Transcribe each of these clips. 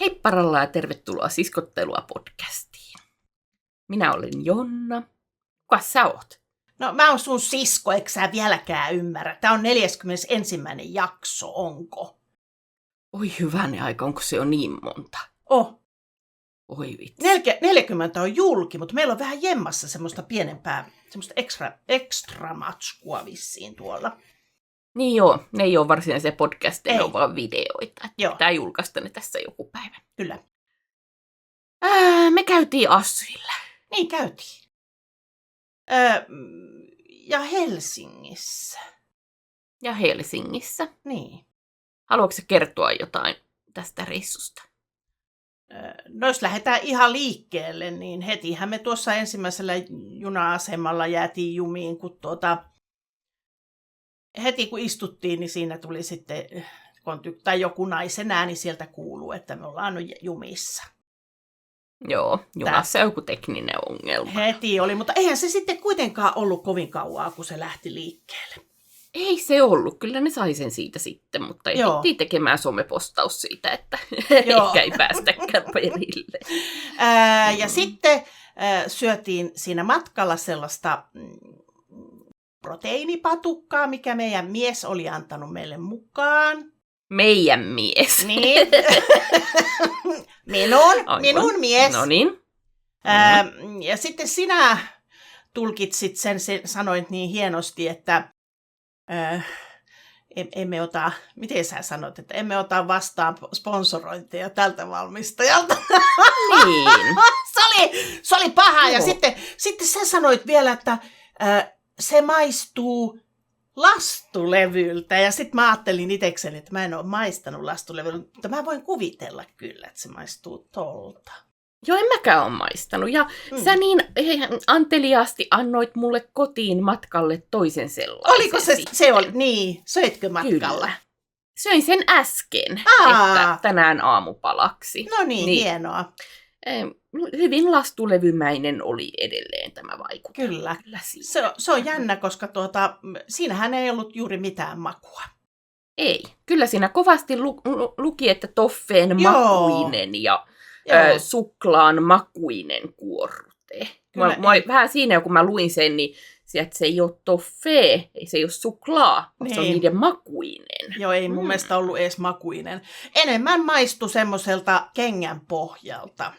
Heipparalla ja tervetuloa Siskottelua podcastiin. Minä olen Jonna. Kuka sä oot? No mä oon sun sisko, eikö sä vieläkään ymmärrä? Tää on 41. jakso, onko? Oi hyvänen aika, onko se jo niin monta? Oi vitsi. 40 on julki, mutta meillä on vähän jemmassa semmoista pienempää, semmoista extra matskua vissiin tuolla. Niin joo, ne ei ole varsinaisia podcasteja, ne on vaan videoita. Joo. Pitää julkaista ne tässä joku päivä. Kyllä. Me käytiin Assyllä. Niin käytiin. Ja Helsingissä. Ja Helsingissä. Niin. Haluatko sä kertoa jotain tästä reissusta? No jos lähdetään ihan liikkeelle, niin hetihän me tuossa ensimmäisellä juna-asemalla jäätiin jumiin, kun heti kun istuttiin, niin siinä tuli sitten, tai joku naisen ääni sieltä kuuluu, että me ollaan jumissa. Joo, junassa joku tekninen ongelma. Heti oli, mutta eihän se sitten kuitenkaan ollut kovin kauaa, kun se lähti liikkeelle. Ei se ollut, kyllä ne sai sen siitä sitten, mutta ehdittiin tekemään somepostaus siitä, että ehkä ei päästäkään perille. Ja sitten syötiin siinä matkalla sellaista proteiinipatukkaa, mikä meidän mies oli antanut meille mukaan. Meidän mies. Niin. minun mies. No niin. Ja sitten sinä tulkitsit sen, sanoit niin hienosti, että emme ota, miten sä sanot, että emme ota vastaan sponsorointeja tältä valmistajalta. Niin. se oli paha. Joo. Ja sitten sä sanoit vielä, että se maistuu lastulevyltä. Ja sitten mä ajattelin itsekseni, että mä en ole maistanut lastulevyltä, mutta mä voin kuvitella kyllä, että se maistuu tolta. Joo, en mäkään ole maistanut. Ja sä niin anteliaasti annoit mulle kotiin matkalle toisen sellaisen. Oliko se oli, niin, söitkö matkalla? Kyllä. Söin sen äsken, että tänään aamupalaksi. No niin, hienoa. Hyvin lastulevymäinen oli edelleen tämä vaikutus. Kyllä se on jännä, koska siinähän ei ollut juuri mitään makua. Ei, kyllä siinä kovasti luki, että toffeen makuinen ja suklaan makuinen kuorrute. Vähän siinä, kun mä luin sen, niin se ei ole toffee, se ei ole suklaa, vaan se on niiden makuinen. Joo, ei mun mielestä ollut edes makuinen. Enemmän maistui semmoiselta kengän pohjalta.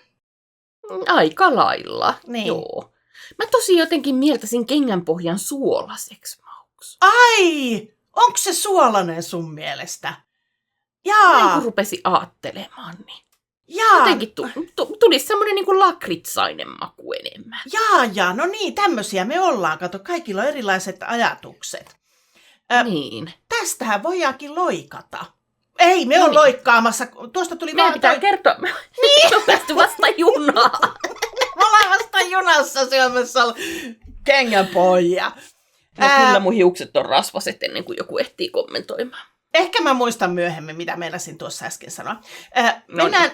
Aika lailla, niin. Joo. Mä tosi jotenkin mieltäisin kengänpohjan suolaiseksi mauksi. Ai! Onko se suolainen sun mielestä? Jaa! Niin kun rupesi aattelemaan, niin jaa. Jotenkin tulisi semmoinen niin kuin lakritsainen maku enemmän. Jaa, no niin, tämmöisiä me ollaan. Kato, kaikilla on erilaiset ajatukset. Niin. Tästähän voidaankin loikata. Ei, me on loikkaamassa. Tuosta tuli meidän pitää kertoa. Niin. On päästy vasta junaan. Me ollaan vasta junassa syömässä kengänpohjia. Kyllä mun hiukset on rasvaset ennen kuin joku ehtii kommentoimaan. Ehkä mä muistan myöhemmin, mitä meinasin tuossa äsken sanoa.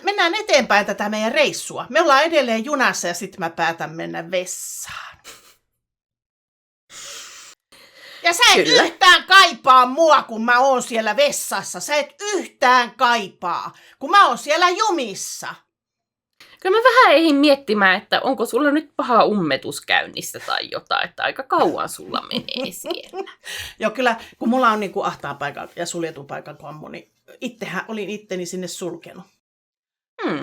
Mennään eteenpäin tätä meidän reissua. Me ollaan edelleen junassa ja sitten mä päätän mennä vessaan. Ja sä et yhtään kaipaa mua, kun mä oon siellä vessassa. Sä et yhtään kaipaa, kun mä oon siellä jumissa. Kyllä mä vähän ehdin miettimään, että onko sulla nyt paha ummetus käynnissä tai jotain, että aika kauan sulla menee siellä. Joo, kyllä, kun mulla on niin kuin ahtaan paikan ja suljetun paikan kommu, niin olin itteni sinne sulkenut.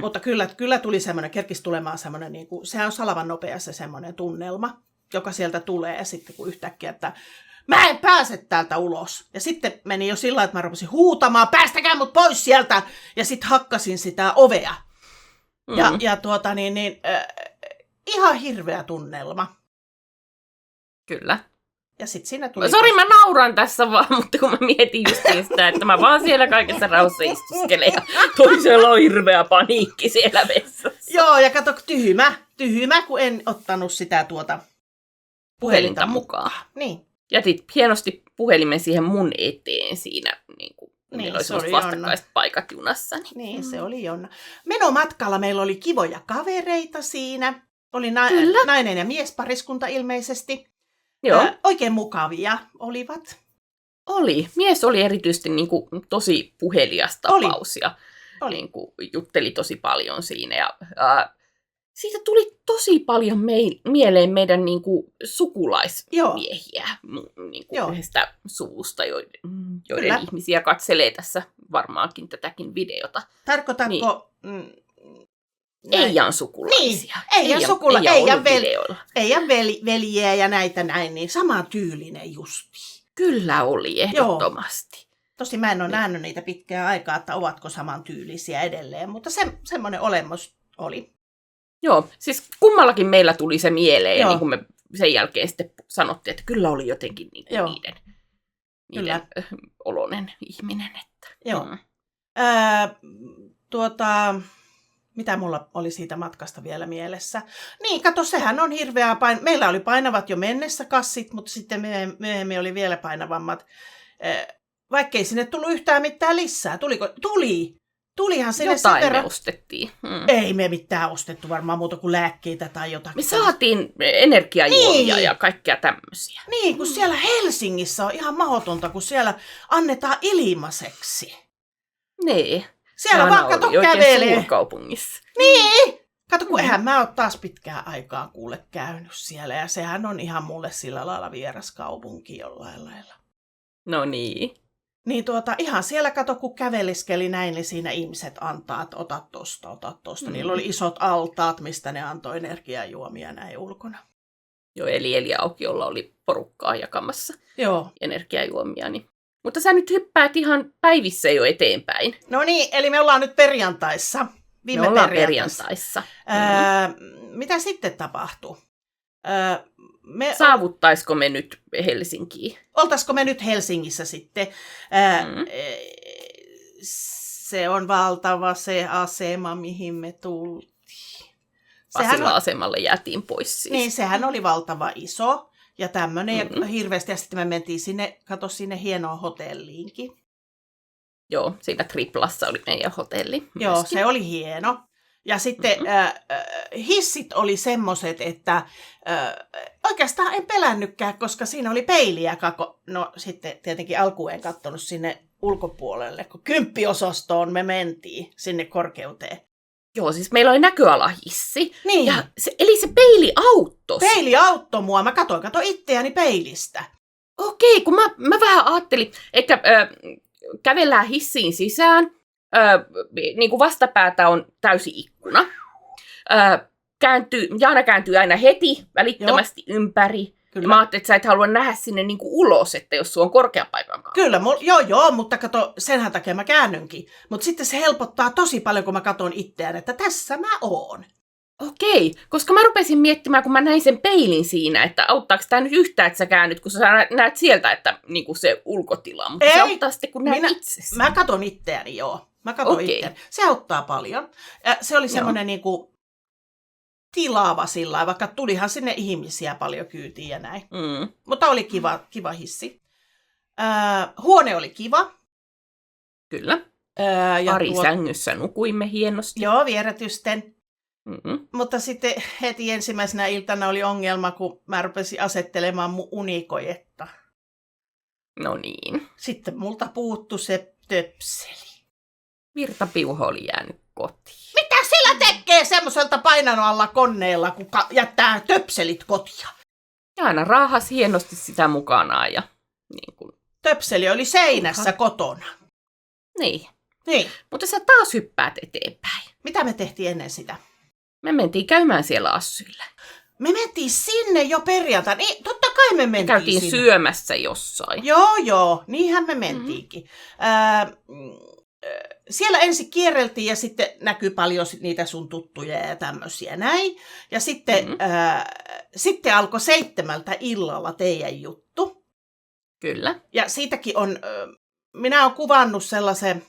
Mutta kyllä tuli semmoinen, kerkisi tulemaan semmoinen, niin kuin, sehän on salavan nopea se semmoinen tunnelma, joka sieltä tulee ja sitten kun yhtäkkiä, että mä en pääse täältä ulos. Ja sitten meni jo sillä, että mä rupesin huutamaan, päästäkää mut pois sieltä! Ja sitten hakkasin sitä ovea. Ja ihan hirveä tunnelma. Kyllä. Ja sit siinä tuli... Sori, mä nauran tässä vaan, mutta kun mä mietin justiin sitä, että mä vaan siellä kaikessa rauhassa istuskelen ja toisella on hirveä paniikki siellä vessassa. Joo, ja kato, tyhmä, kun en ottanut sitä puhelinta mukaan. Niin. Jätit hienosti puhelimen siihen mun eteen siinä, niin kuin meillä oli sellaiset vastakkaiset paikat junassa. Niin, se oli Jonna. Menomatkalla meillä oli kivoja kavereita siinä. Oli nainen ja miespariskunta ilmeisesti. Joo. Oikein mukavia olivat. Oli. Mies oli erityisesti niin kuin tosi puhelias tapaus. Ja niin kuin jutteli tosi paljon siinä. Ja, siitä tuli tosi paljon mieleen meidän niin kuin sukulaismiehiä niin kuin yhdestä suvusta, joiden ihmisiä katselee tässä varmaankin tätäkin videota. Tarkoitatko... Eijan sukulaisia. Eijan veljiä ja näitä näin, niin sama tyylinen justi. Kyllä oli, ehdottomasti. Tosi mä en ole nähnyt niitä pitkää aikaa, että ovatko samantyylisiä edelleen, mutta semmoinen olemus oli. Joo, siis kummallakin meillä tuli se mieleen, ja niin kuin me sen jälkeen sitten sanottiin, että kyllä oli jotenkin niin niiden oloinen ihminen. Että, joo. Mitä mulla oli siitä matkasta vielä mielessä? Niin, kato, sehän on hirveää. Meillä oli painavat jo mennessä kassit, mutta sitten myöhemmin oli vielä painavammat. Vaikkei sinne tullut yhtään mitään lisää. Tuliko? Tulihan sinne sen verran. Jotain me ostettiin. Ei me mitään ostettu varmaan muuta kuin lääkkeitä tai jotakin. Me saatiin energiajuomia ja kaikkea tämmöisiä. Niin, kun siellä Helsingissä on ihan mahdotonta, kun siellä annetaan ilmaiseksi. Niin. Siellä vaan kato kävelee. Suurkaupungissa. Niin! Kato, kun eihän mä oon taas pitkään aikaa kuule käynyt siellä. Ja sehän on ihan mulle sillä lailla vieras kaupunki jollain lailla. No niin. Niin ihan siellä kato, kun käveliskeli näin, niin siinä ihmiset antaa, että ota tosta. Niillä oli isot altaat, mistä ne antoi energiajuomia näin ulkona. Joo, eli aukiolla oli porukkaa jakamassa energiajuomia. Niin. Mutta sä nyt hyppäät ihan päivissä jo eteenpäin. No niin, eli me ollaan nyt perjantaissa. Me ollaan perjantaissa. Mitä sitten tapahtuu? Saavuttaisiko me nyt Helsinkiin? Oltaisiko me nyt Helsingissä sitten? Se on valtava se asema, mihin me tultiin. Pasila-asemalle jäätiin pois siis. Niin, sehän oli valtava iso ja tämmöinen. Ja hirveästi, ja sitten me mentiin sinne hienoon hotelliinkin. Joo, siinä Triplassa oli meidän hotelli. Myöskin. Joo, se oli hieno. Ja sitten hissit oli semmoiset, että oikeastaan en pelännytkään, koska siinä oli peiliä. No sitten tietenkin alkuun en katsonut sinne ulkopuolelle, kun 10-osastoon me mentiin sinne korkeuteen. Joo, siis meillä oli näköalahissi. Niin. Ja eli se peili auttoi. Peili auttoi mua. Mä katsoin itseäni peilistä. Okei, kun mä vähän ajattelin, että kävellään hissiin sisään. Niin kuin vastapäätä on täysi ikkuna. Jaana kääntyy aina heti välittömästi ympäri. Kyllä. Mä ajattelin, että sä et halua nähdä sinne niin kuin ulos, että jos sulla on korkean paikan kanssa. Kyllä, mutta kato, senhän takia mä käännynkin. Mutta sitten se helpottaa tosi paljon, kun mä katson itseään, että tässä mä oon. Okei, koska mä rupesin miettimään, kun mä näin sen peilin siinä, että auttaako tämä nyt yhtään, että sä käännyt, kun sä näet sieltä, että niin kuin se ulkotila. Mutta se auttaa sitten, kun näet itsesi. Mä katson itseäni, joo. Mä katson itseäni. Se auttaa paljon. Ja se oli semmoinen niin kuin tilaava sillä lailla, vaikka tulihan sinne ihmisiä paljon kyytiin ja näin. Mutta oli kiva hissi. Huone oli kiva. Kyllä. Pari sängyssä nukuimme hienosti. Joo, vieretysten. Mutta sitten heti ensimmäisenä iltana oli ongelma, kun mä rupesin asettelemaan mun unikojetta. No niin. Sitten multa puuttui se töpseli. Virtapiuho oli jäänyt kotiin. Mitä sillä tekee semmoiselta painanolla koneella, kun jättää töpselit kotia? Ja aina raahasi hienosti sitä mukanaan. Ja, niin kun... Töpseli oli seinässä kotona. Niin. Mutta sä taas hyppäät eteenpäin. Mitä me tehtiin ennen sitä? Me mentiin käymään siellä Assyllä. Me mentiin sinne jo perjantaina. Niin, totta kai me mentiin käytiin sinne. Syömässä jossain. Joo, niinhän me mentiinkin. Siellä ensin kierreltiin ja sitten näkyy paljon niitä sun tuttuja ja tämmöisiä näin. Ja sitten alkoi 7 illalla teidän juttu. Kyllä. Ja siitäkin on, minä olen kuvannut sellaisen...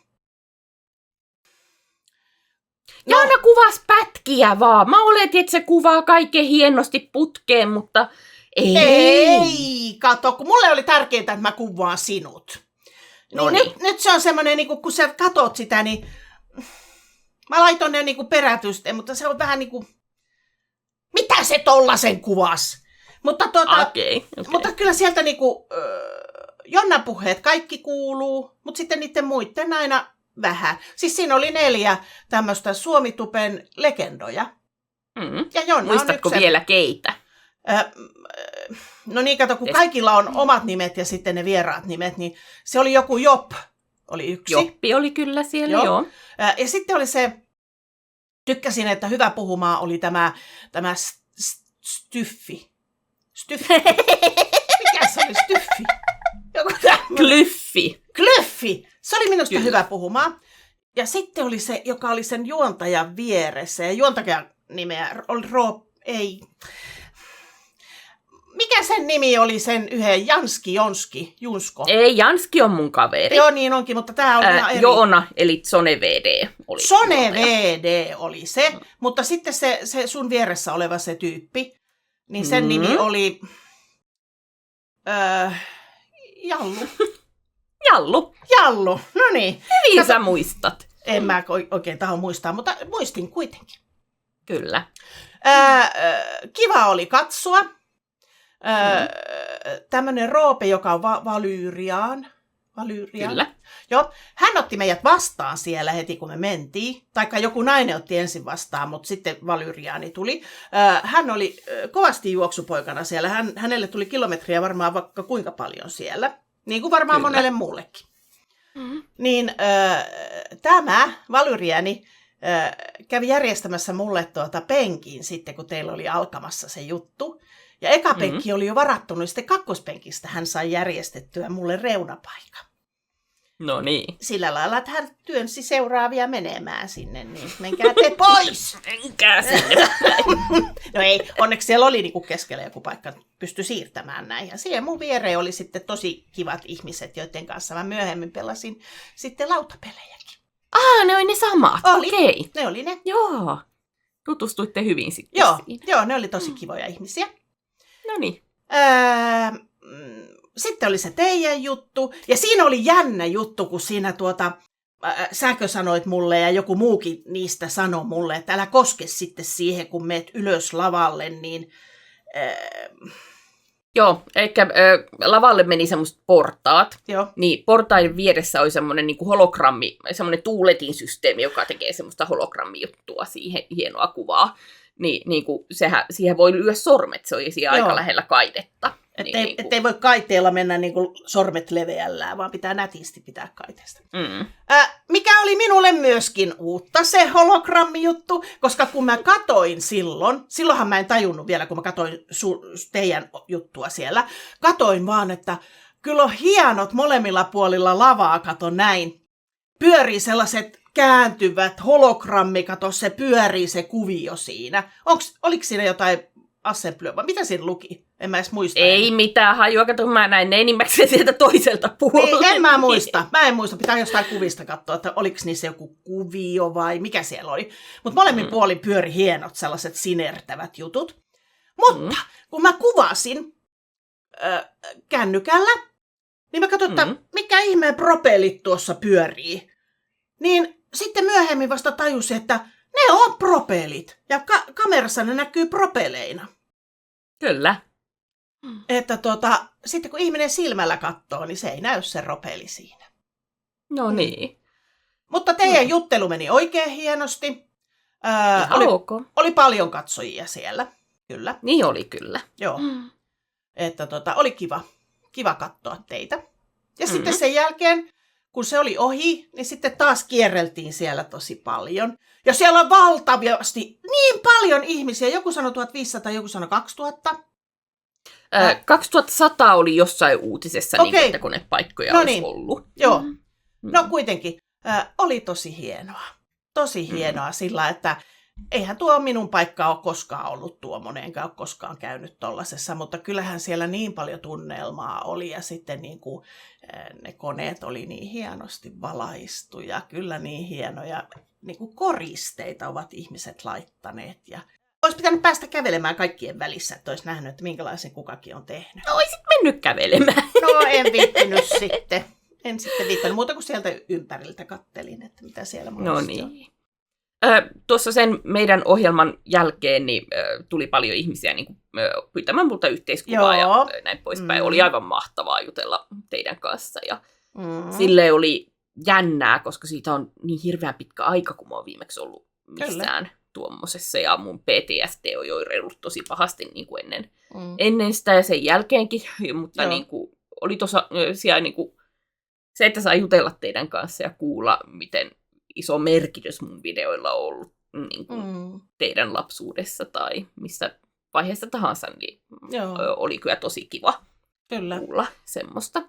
Jaana kuvasi pätkiä vaan. Mä oletin, että se kuvaa kaiken hienosti putkeen, mutta ei. Kato, kun mulle oli tärkeintä, että mä kuvaan sinut. Niin. Nyt se on semmoinen, niin kun sä katot sitä, niin mä laitoin ne niin perätysten, mutta se on vähän niin kuin, mitä se tollasen kuvas? Mutta, mutta kyllä sieltä niin kuin, Jonna puheet kaikki kuuluu, mutta sitten niiden muiden aina vähän. Siis siinä oli 4 tämmöistä Suomitupen legendoja. Ja Jonna muistatko on vielä keitä? No niin, kato, kun kaikilla on omat nimet ja sitten ne vieraat nimet, niin se oli joku Jop, oli yksi. Joppi oli kyllä siellä, joo. Ja sitten oli se, tykkäsin, että hyvä puhumaa oli tämä Styffi. Mikä se oli Styffi? Klyffi. Se oli minusta hyvä puhumaa. Ja sitten oli se, joka oli sen juontajan vieressä. Ja juontajan nimeä oli Mikä sen nimi oli sen yhden? Junsko? Ei, Janski on mun kaveri. Joo, niin onkin, mutta tämä oli ihan eri. Joona, eli Sone VD oli. Sone VD oli se, mutta sitten se sun vieressä oleva se tyyppi, niin sen nimi oli Jallu, no niin. Hyvin sä muistat. En mä oikein taho muistaa, mutta muistin kuitenkin. Kyllä. Kiva oli katsoa. Tämmöinen Roope, joka on Valyriaan. Kyllä. Joo, hän otti meidät vastaan siellä heti, kun me mentiin. Taikka joku nainen otti ensin vastaan, mutta sitten Valyriaani tuli. Hän oli kovasti juoksupoikana siellä. Hänelle tuli kilometriä varmaan vaikka kuinka paljon siellä. Niin kuin varmaan Kyllä. monelle muullekin. Niin tämä Valyriaani kävi järjestämässä mulle penkin sitten, kun teillä oli alkamassa se juttu. Ja eka penkki oli jo varattu, niin sitten kakkospenkistä hän sai järjestettyä mulle reunapaikan. No niin. Sillä lailla, että hän työnsi seuraavia menemään sinne, niin menkää te pois! Menkää sinne. No ei, onneksi siellä oli niinku keskellä joku paikka, pystyi siirtämään näin. Ja siihen mun viereen oli sitten tosi kivat ihmiset, joiden kanssa mä myöhemmin pelasin sitten lautapelejäkin. Ne oli ne samat, okei. Ne oli ne. Joo, tutustuitte hyvin sitten Joo, ne oli tosi kivoja ihmisiä. No niin. Sitten oli se teidän juttu. Ja siinä oli jännä juttu, kun siinä säkö sanoit mulle ja joku muukin niistä sanoi mulle, että älä koske sitten siihen, kun meet ylös lavalle, niin... Joo, eikä lavalle meni semmoiset portaat. Joo. Niin portain vieressä oli semmoinen niin kuin hologrammi, semmoinen tuuletin systeemi, joka tekee semmoista hologrammijuttua siihen, hienoa kuvaa. Niin kuin siihen voi lyödä sormet, se olisi aika lähellä kaidetta. Ettei voi kaiteella mennä niin kuin sormet leveällään, vaan pitää nätisti pitää kaiteesta. Mikä oli minulle myöskin uutta se hologrammijuttu, koska kun mä katoin silloinhan mä en tajunnut vielä, kun mä katoin teidän juttua siellä, katoin vaan, että kyllä on hienot molemmilla puolilla lavaa, kato näin, pyörii sellaiset kääntyvät hologrammi, kato se pyörii se kuvio siinä. Oliko siinä jotain assemblyä, vai mitä siinä luki? En mä edes muista. Ei mitään hajua, kato mä näin ne enimmäkseen sieltä toiselta puolelta. Niin, mä en muista, pitää jostain kuvista katsoa, että oliko niissä joku kuvio vai mikä siellä oli. Mutta molemmin puolin pyöri hienot sellaiset sinertävät jutut. Mutta kun mä kuvasin kännykällä, niin mä katsoin, että mikä ihmeen propellit tuossa pyörii. Niin sitten myöhemmin vasta tajusin, että ne on propellit. Ja kamerassa ne näkyy propeleina. Kyllä. Että sitten kun ihminen silmällä katsoo, niin se ei näy se propelli siinä. No niin. Mutta teidän juttelu meni oikein hienosti. Oli paljon katsojia siellä. Kyllä. Niin oli kyllä. Joo. Että oli kiva katsoa teitä. Ja sitten sen jälkeen, kun se oli ohi, niin sitten taas kierreltiin siellä tosi paljon. Ja siellä on valtavasti niin paljon ihmisiä. Joku sanoi 1500, joku sanoi 2000. 2100 oli jossain uutisessa, niin, että konepaikkoja olisi ollut. Joo. No kuitenkin, oli tosi hienoa. Tosi hienoa sillä, että eihän tuo minun paikka ole koskaan ollut tuommoinen, enkä ole koskaan käynyt tollasessa, mutta kyllähän siellä niin paljon tunnelmaa oli ja sitten niin kuin, ne koneet oli niin hienosti valaistu ja kyllä niin hienoja niin kuin koristeita ovat ihmiset laittaneet ja olisi pitänyt päästä kävelemään kaikkien välissä, että olisi nähnyt, että minkälaisen kukakin on tehnyt. No olisit mennyt kävelemään. No en viittinyt sitten. En sitten viittinyt muuta kuin sieltä ympäriltä kattelin, että mitä siellä monesti on. Tuossa sen meidän ohjelman jälkeen niin, tuli paljon ihmisiä niin kuin, pyytämään multa yhteiskuvaa ja näin poispäin. Oli aivan mahtavaa jutella teidän kanssa. Ja sille oli jännää, koska siitä on niin hirveän pitkä aika, kun mä oon viimeksi ollut missään tuommoisessa. Ja mun PTSD on jo reilut tosi pahasti niin kuin ennen sitä ja sen jälkeenkin. Mutta niin kuin, oli tosiaan niin kuin, se, että saa jutella teidän kanssa ja kuulla, miten iso merkitys mun videoilla on ollut niin kuin teidän lapsuudessa tai missä vaiheessa tahansa, niin oli kyllä tosi kiva kuulla semmoista.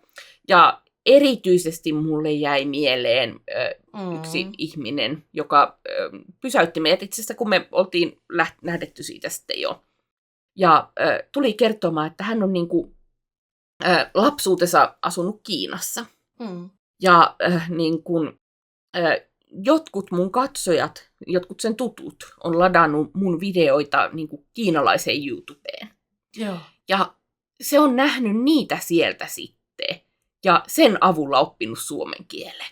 Ja erityisesti mulle jäi mieleen yksi ihminen, joka pysäytti meidät itse asiassa, kun me oltiin lähdetty siitä sitten jo. Ja tuli kertomaan, että hän on niin kuin, lapsuutensa asunut Kiinassa. Ja niin kuin, jotkut mun katsojat, jotkut sen tutut, on ladannut mun videoita niin kuin kiinalaiseen YouTubeen. Joo. Ja se on nähnyt niitä sieltä sitten. Ja sen avulla oppinut suomen kielen.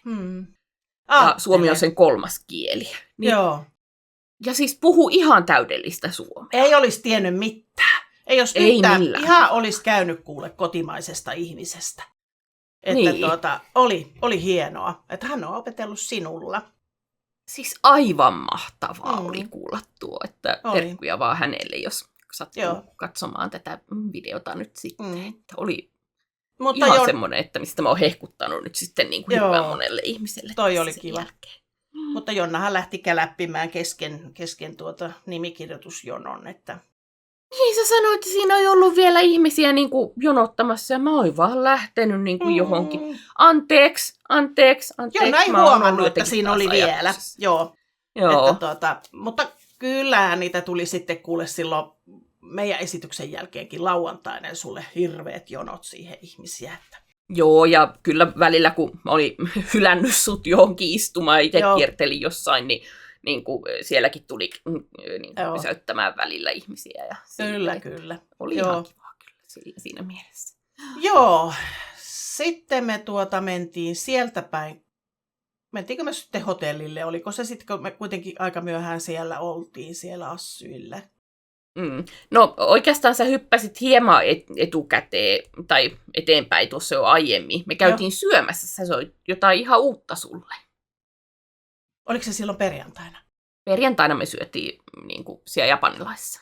Ja suomi on sen 3. kieli. Niin, joo. Ja siis puhuu ihan täydellistä suomea. Ei olisi tiennyt mitään. Ei olisi mitään. Ihan olisi käynyt kuule kotimaisesta ihmisestä. Että oli hienoa, että hän on opetellut sinulla. Siis aivan mahtavaa oli kuulla tuo, että terkkuja vaan hänelle, jos sattuu katsomaan tätä videota nyt sitten. Että oli ihan semmoinen, että mistä mä oon hehkuttanut nyt sitten niin kuin hirveän monelle ihmiselle. Toi oli kiva. Jälkeen. Mutta Jonnahan lähti käläppimään kesken nimikirjoitusjonon, että... Niin, sä sanoit, että siinä ei ollut vielä ihmisiä niin kuin jonottamassa, ja mä oin vaan lähtenyt niin kuin johonkin. Anteeksi. Joo, näin huomannut, että siinä oli vielä. Joo. Että mutta kyllähän niitä tuli sitten kuule silloin meidän esityksen jälkeenkin lauantaina sulle hirveät jonot siihen ihmisiä. Että... Joo, ja kyllä välillä, kun mä olin hylännyt sut johonkin istumaan ja itse kiertelin jossain, niin kuin sielläkin tuli niin kuin pysäyttämään välillä ihmisiä. Ja kyllä. Oli ihan kiva kyllä siinä mielessä. Joo, sitten me mentiin sieltä päin. Mentiinkö me sitten hotellille? Oliko se sitten, kun me kuitenkin aika myöhään siellä oltiin, siellä Assyillä? No oikeastaan sä hyppäsit hieman etukäteen tai eteenpäin tuossa jo aiemmin. Me käytiin syömässä, se oli jotain ihan uutta sulle. Oliko se silloin perjantaina? Perjantaina me syötiin niin kuin siellä japanilaisessa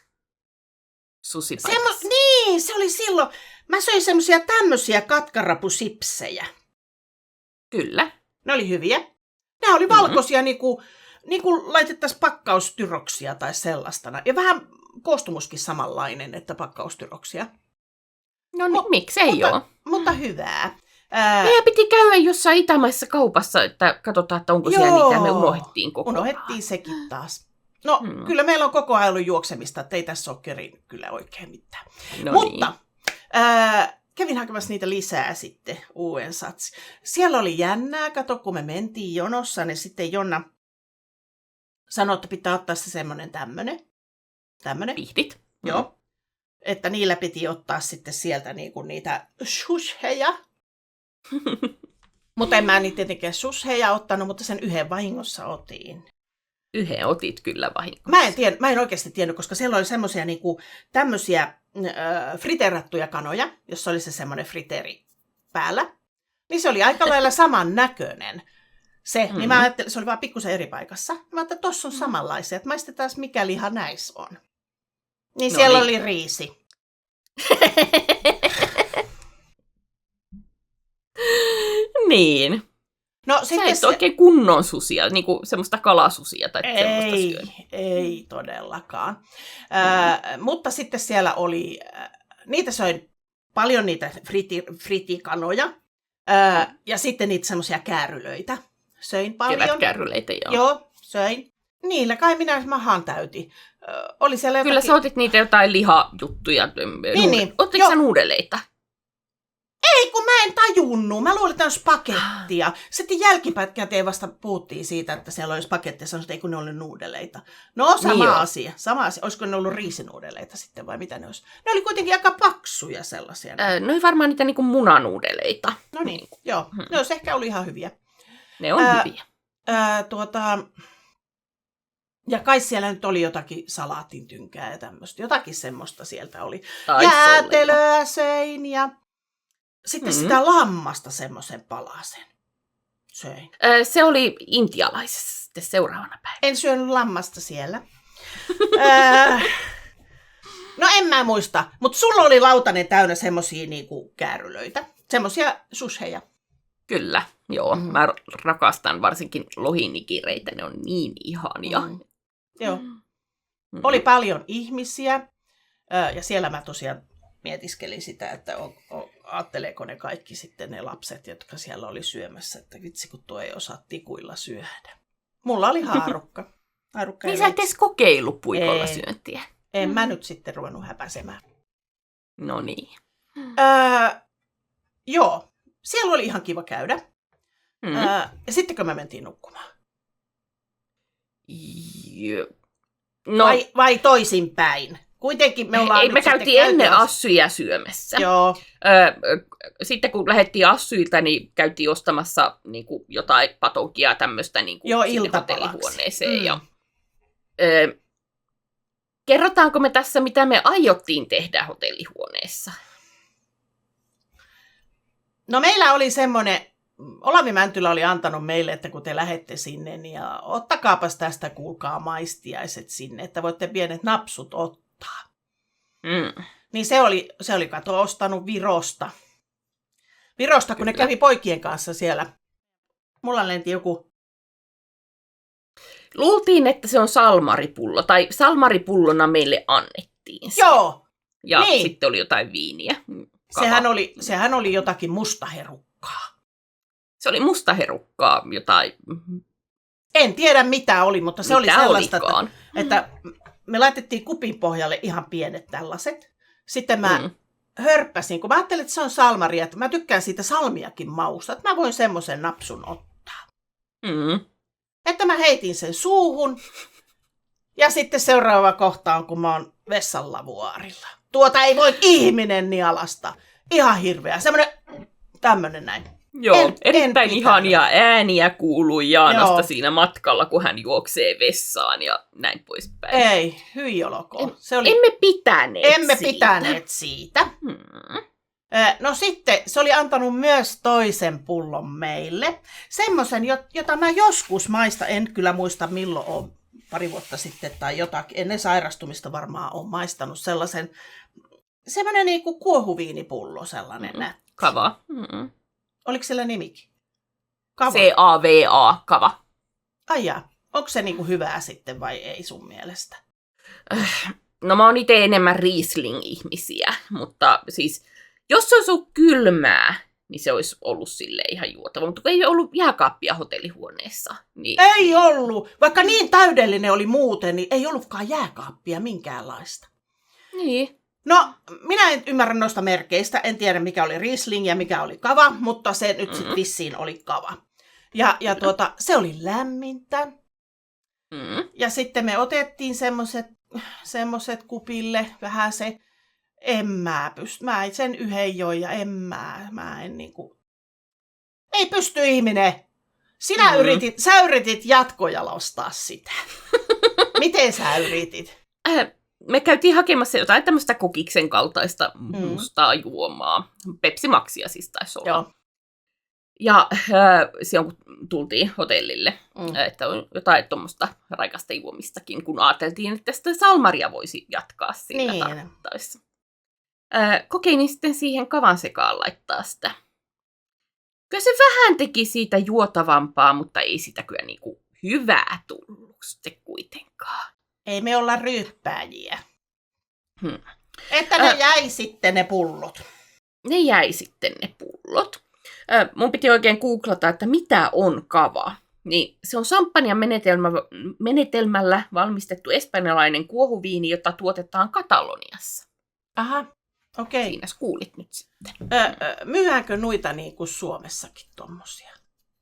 susipaikassa. Niin, se oli silloin. Mä söin semmoisia tämmöisiä katkarapusipsejä. Kyllä. Ne oli hyviä. Ne oli valkoisia, niin kuin laitettaisiin pakkaustyroksia tai sellaista. Ja vähän koostumuskin samanlainen, että pakkaustyroksia. No miksei ole. Mutta hyvää. Meidän piti käydä jossain itämaisessa kaupassa, että katsotaan, että onko siellä niitä, ja me unohdettiin kokonaan. Unohdettiin sekin taas. No, kyllä meillä on koko ajan ollut juoksemista, että ei tässä ole kerin kyllä oikein mitään. No mutta kävin hakemassa niitä lisää sitten uuden satsi. Siellä oli jännää, kato kun me mentiin jonossa, niin sitten Jonna sanoi, että pitää ottaa se semmoinen tämmöinen. Pihdit. Joo. Että niillä piti ottaa sitten sieltä niinku niitä shusheja. Mutta en mä niitä tietenkään shusheja ottanut, mutta sen yhden vahingossa otin. Yhden otit kyllä vahingossa. Mä en oikeasti tiennyt, koska siellä oli semmoisia niinku tämmöisiä friteerattuja kanoja, jossa oli se semmoinen friteeri päällä. Niin se oli aika lailla saman näköinen. Niin mä ajattelin, se oli vaan pikkusen eri paikassa. Mä ajattelin, että tossa on samanlaisia, että maistetaan mikä liha näissä on. Niin siellä oli riisi. Niin. No, sä et oikein kunnon susia, niin kuin semmoista kalasusia tai semmoista syödä. Ei todellakaan. Mutta sitten siellä oli, niitä söin paljon niitä fritikanoja ja sitten niitä semmoisia käärylöitä. Söin paljon. Kevätkäärylöitä, joo. Joo, söin. Niillä kai minä mahan täytin. Oli siellä kyllä sä otit niitä jotain lihajuttuja. Niin. Ottitko sä nuudeleita? Ei, kun mä en tajunnut. Mä luulin, että on spagettia. Sitten jälkipätkäteen vasta puhuttiin siitä, että siellä olisi pakettia. Sanoin, että ei kun ne oli nuudeleita. No, sama asia. Olisiko ne ollut riisinuudeleita sitten vai mitä ne olisi? Ne oli kuitenkin aika paksuja sellaisia. Ne oli varmaan niitä niin kuin munanuudeleita. No niin, joo. Ne olisi ehkä ollut ihan hyviä. Ne on hyviä. Ja kai siellä nyt oli jotakin salaatintynkää ja tämmöistä. Jotakin semmoista sieltä oli. Jäätelöä söin ja sitten sitä lammasta semmoisen palasen. Söin. Se oli intialaisessa sitten seuraavana päivänä. En syönyt lammasta siellä. No en mä muista, mutta sulla oli lautanen täynnä semmosia niinku käärylöitä. Semmosia susheja. Kyllä, joo. Mä rakastan varsinkin lohinikireitä, ne on niin ihania. Joo. Oli paljon ihmisiä ja siellä mä tosiaan mietiskelin sitä, että ajatteleeko ne kaikki sitten ne lapset, jotka siellä oli syömässä, että vitsi kun tuo ei osaa tikuilla syödä. Mulla oli haarukka. Niin sä et edes kokeillut puikolla syöntiä. En mä nyt sitten ruvennut häpäsemään. No niin. Joo, siellä oli ihan kiva käydä. Ja sitten kun me mentiin nukkumaan. No, vai toisinpäin? Kuitenkin me ollaan me käytiin ennen assuja syömässä. Joo. Sitten kun lähdettiin assuilta, niin käytiin ostamassa niin kuin jotain patonkia tämmöistä niin kuin sinne hotellihuoneeseen. Ja, kerrotaanko me tässä, mitä me aiottiin tehdä hotellihuoneessa? No meillä oli semmoinen, Olavi Mäntylä oli antanut meille, että kun te lähette sinne, niin ja ottakaapas tästä kuulkaa maistiaiset sinne, että voitte pienet napsut ottaa. Niin se oli kato ostanut Virosta. Virosta, kun ne kävi poikien kanssa siellä. Mulla lenti joku... Luultiin, että se on salmaripullo, tai salmaripullona meille annettiin se. Joo. Ja niin. Sitten oli jotain viiniä. Sehän oli jotakin mustaherukkaa. Se oli mustaherukkaa, jotain... En tiedä mitä oli, mutta se oli sellaista, että me laitettiin kupin pohjalle ihan pienet tällaiset. Sitten mä hörppäsin, kun mä ajattelin, että se on salmari, että mä tykkään siitä salmiakin mausta, että mä voin semmoisen napsun ottaa. Että mä heitin sen suuhun, ja sitten seuraava kohta on, kun mä oon vessan lavuaarilla. Tuota ei voi ihminen nialasta. Ihan hirveä. Semmoinen tämmönen näin. Joo, erittäin ihania ääniä kuuluu Jaanasta siinä matkalla, kun hän juoksee vessaan ja näin poispäin. Ei, hyi olkoon. Emme pitäneet siitä. No sitten se oli antanut myös toisen pullon meille. Semmoisen, jota mä joskus maistan, en kyllä muista milloin on, pari vuotta sitten tai jotakin, ennen sairastumista varmaan on maistanut sellaisen, semmoinen niinku kuohuviinipullo sellainen. Kava. Oliko sillä nimikin? Kava. C-A-V-A, kava. Ai jaa. Onko se niinku hyvää sitten vai ei sun mielestä? No mä oon itse enemmän Riesling-ihmisiä, mutta siis jos se olisi ollut kylmää, niin se olisi ollut sille ihan juotava. Mutta kun ei ollut jääkaappia hotellihuoneessa. Niin... Ei ollut. Vaikka niin täydellinen oli muuten, niin ei ollutkaan jääkaappia minkäänlaista. Niin. No, minä en ymmärrä noista merkeistä. En tiedä, mikä oli Riesling ja mikä oli kava, mutta se nyt sitten vissiin oli kava. Ja se oli lämmintä. Ja sitten me otettiin semmoset kupille vähän se... Mä sen yhden join ja mä en niinku... Ei pysty ihminen. Sä yritit jatkojalostaa sitä. Miten sä yritit? Me käytiin hakemassa jotain tämmöistä kokiksen kaltaista mustaa juomaa. Pepsi Maxia siis taisi olla. Joo. Ja silloin kun tultiin hotellille, että on jotain tuommoista raikasta juomistakin, kun ajateltiin, että sitä salmaria voisi jatkaa sillä tarvittaessa. Kokeilin sitten siihen kavan sekaan laittaa sitä. Kyllä se vähän teki siitä juotavampaa, mutta ei sitä kyllä niinku hyvää tullut sitten kuitenkaan. Ei me olla ryyppääjiä. Että ne jäi sitten ne pullot. Ne jäi sitten ne pullot. Mun piti oikein googlata, että mitä on kava. Niin se on samppanjan menetelmällä valmistettu espanjalainen kuohuviini, jota tuotetaan Kataloniassa. Aha, okei. Siinä kuulit nyt sitten. Myydäänkö noita niin kuin Suomessakin tommosia?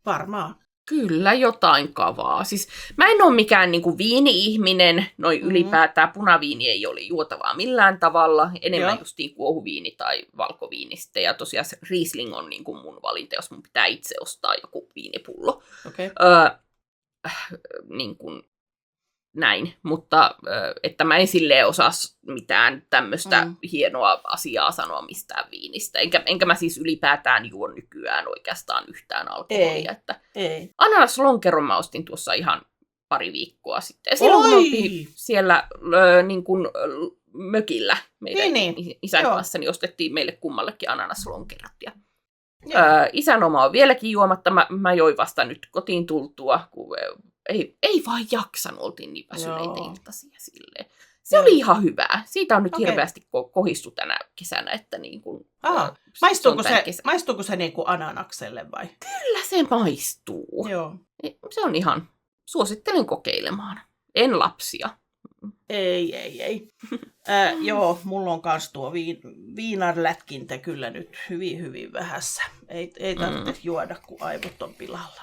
Varmaan. Kyllä, jotain kavaa. Siis mä en ole mikään niinku viini-ihminen, noin ylipäätään punaviini ei ole juotavaa millään tavalla. Enemmän justiin kuohuviini tai valkoviini sitten. Ja tosiaan Riesling on niinku mun valinta, jos mun pitää itse ostaa joku viinipullo. Okay. Niin kun näin, mutta että mä en silleen osaa mitään tämmöistä hienoa asiaa sanoa mistään viinistä. Enkä mä siis ylipäätään juo nykyään oikeastaan yhtään alkoholia. Ei. Ananaslonkeron mä ostin tuossa ihan pari viikkoa sitten. Ja silloin kun oltiin siellä niin kuin, mökillä meidän isän kanssa, niin ostettiin meille kummallekin ananaslonkerot. Ja isän oma on vieläkin juomatta. Mä join vasta nyt kotiin tultua, kun ei vaan jaksanut, oltiin niin väsyneitä iltaisia silleen. Se oli ihan hyvää. Siitä on nyt hirveästi kohistu tänä kesänä, että niin kuin, maistuuko se niin kuin ananakselle vai? Kyllä se maistuu. Joo. Se on ihan, suosittelen kokeilemaan. En lapsia. Ei. Joo, mulla on kans tuo viinanlätkintä kyllä nyt hyvin vähässä. Ei tarvitse juoda, kun aivot on pilalla.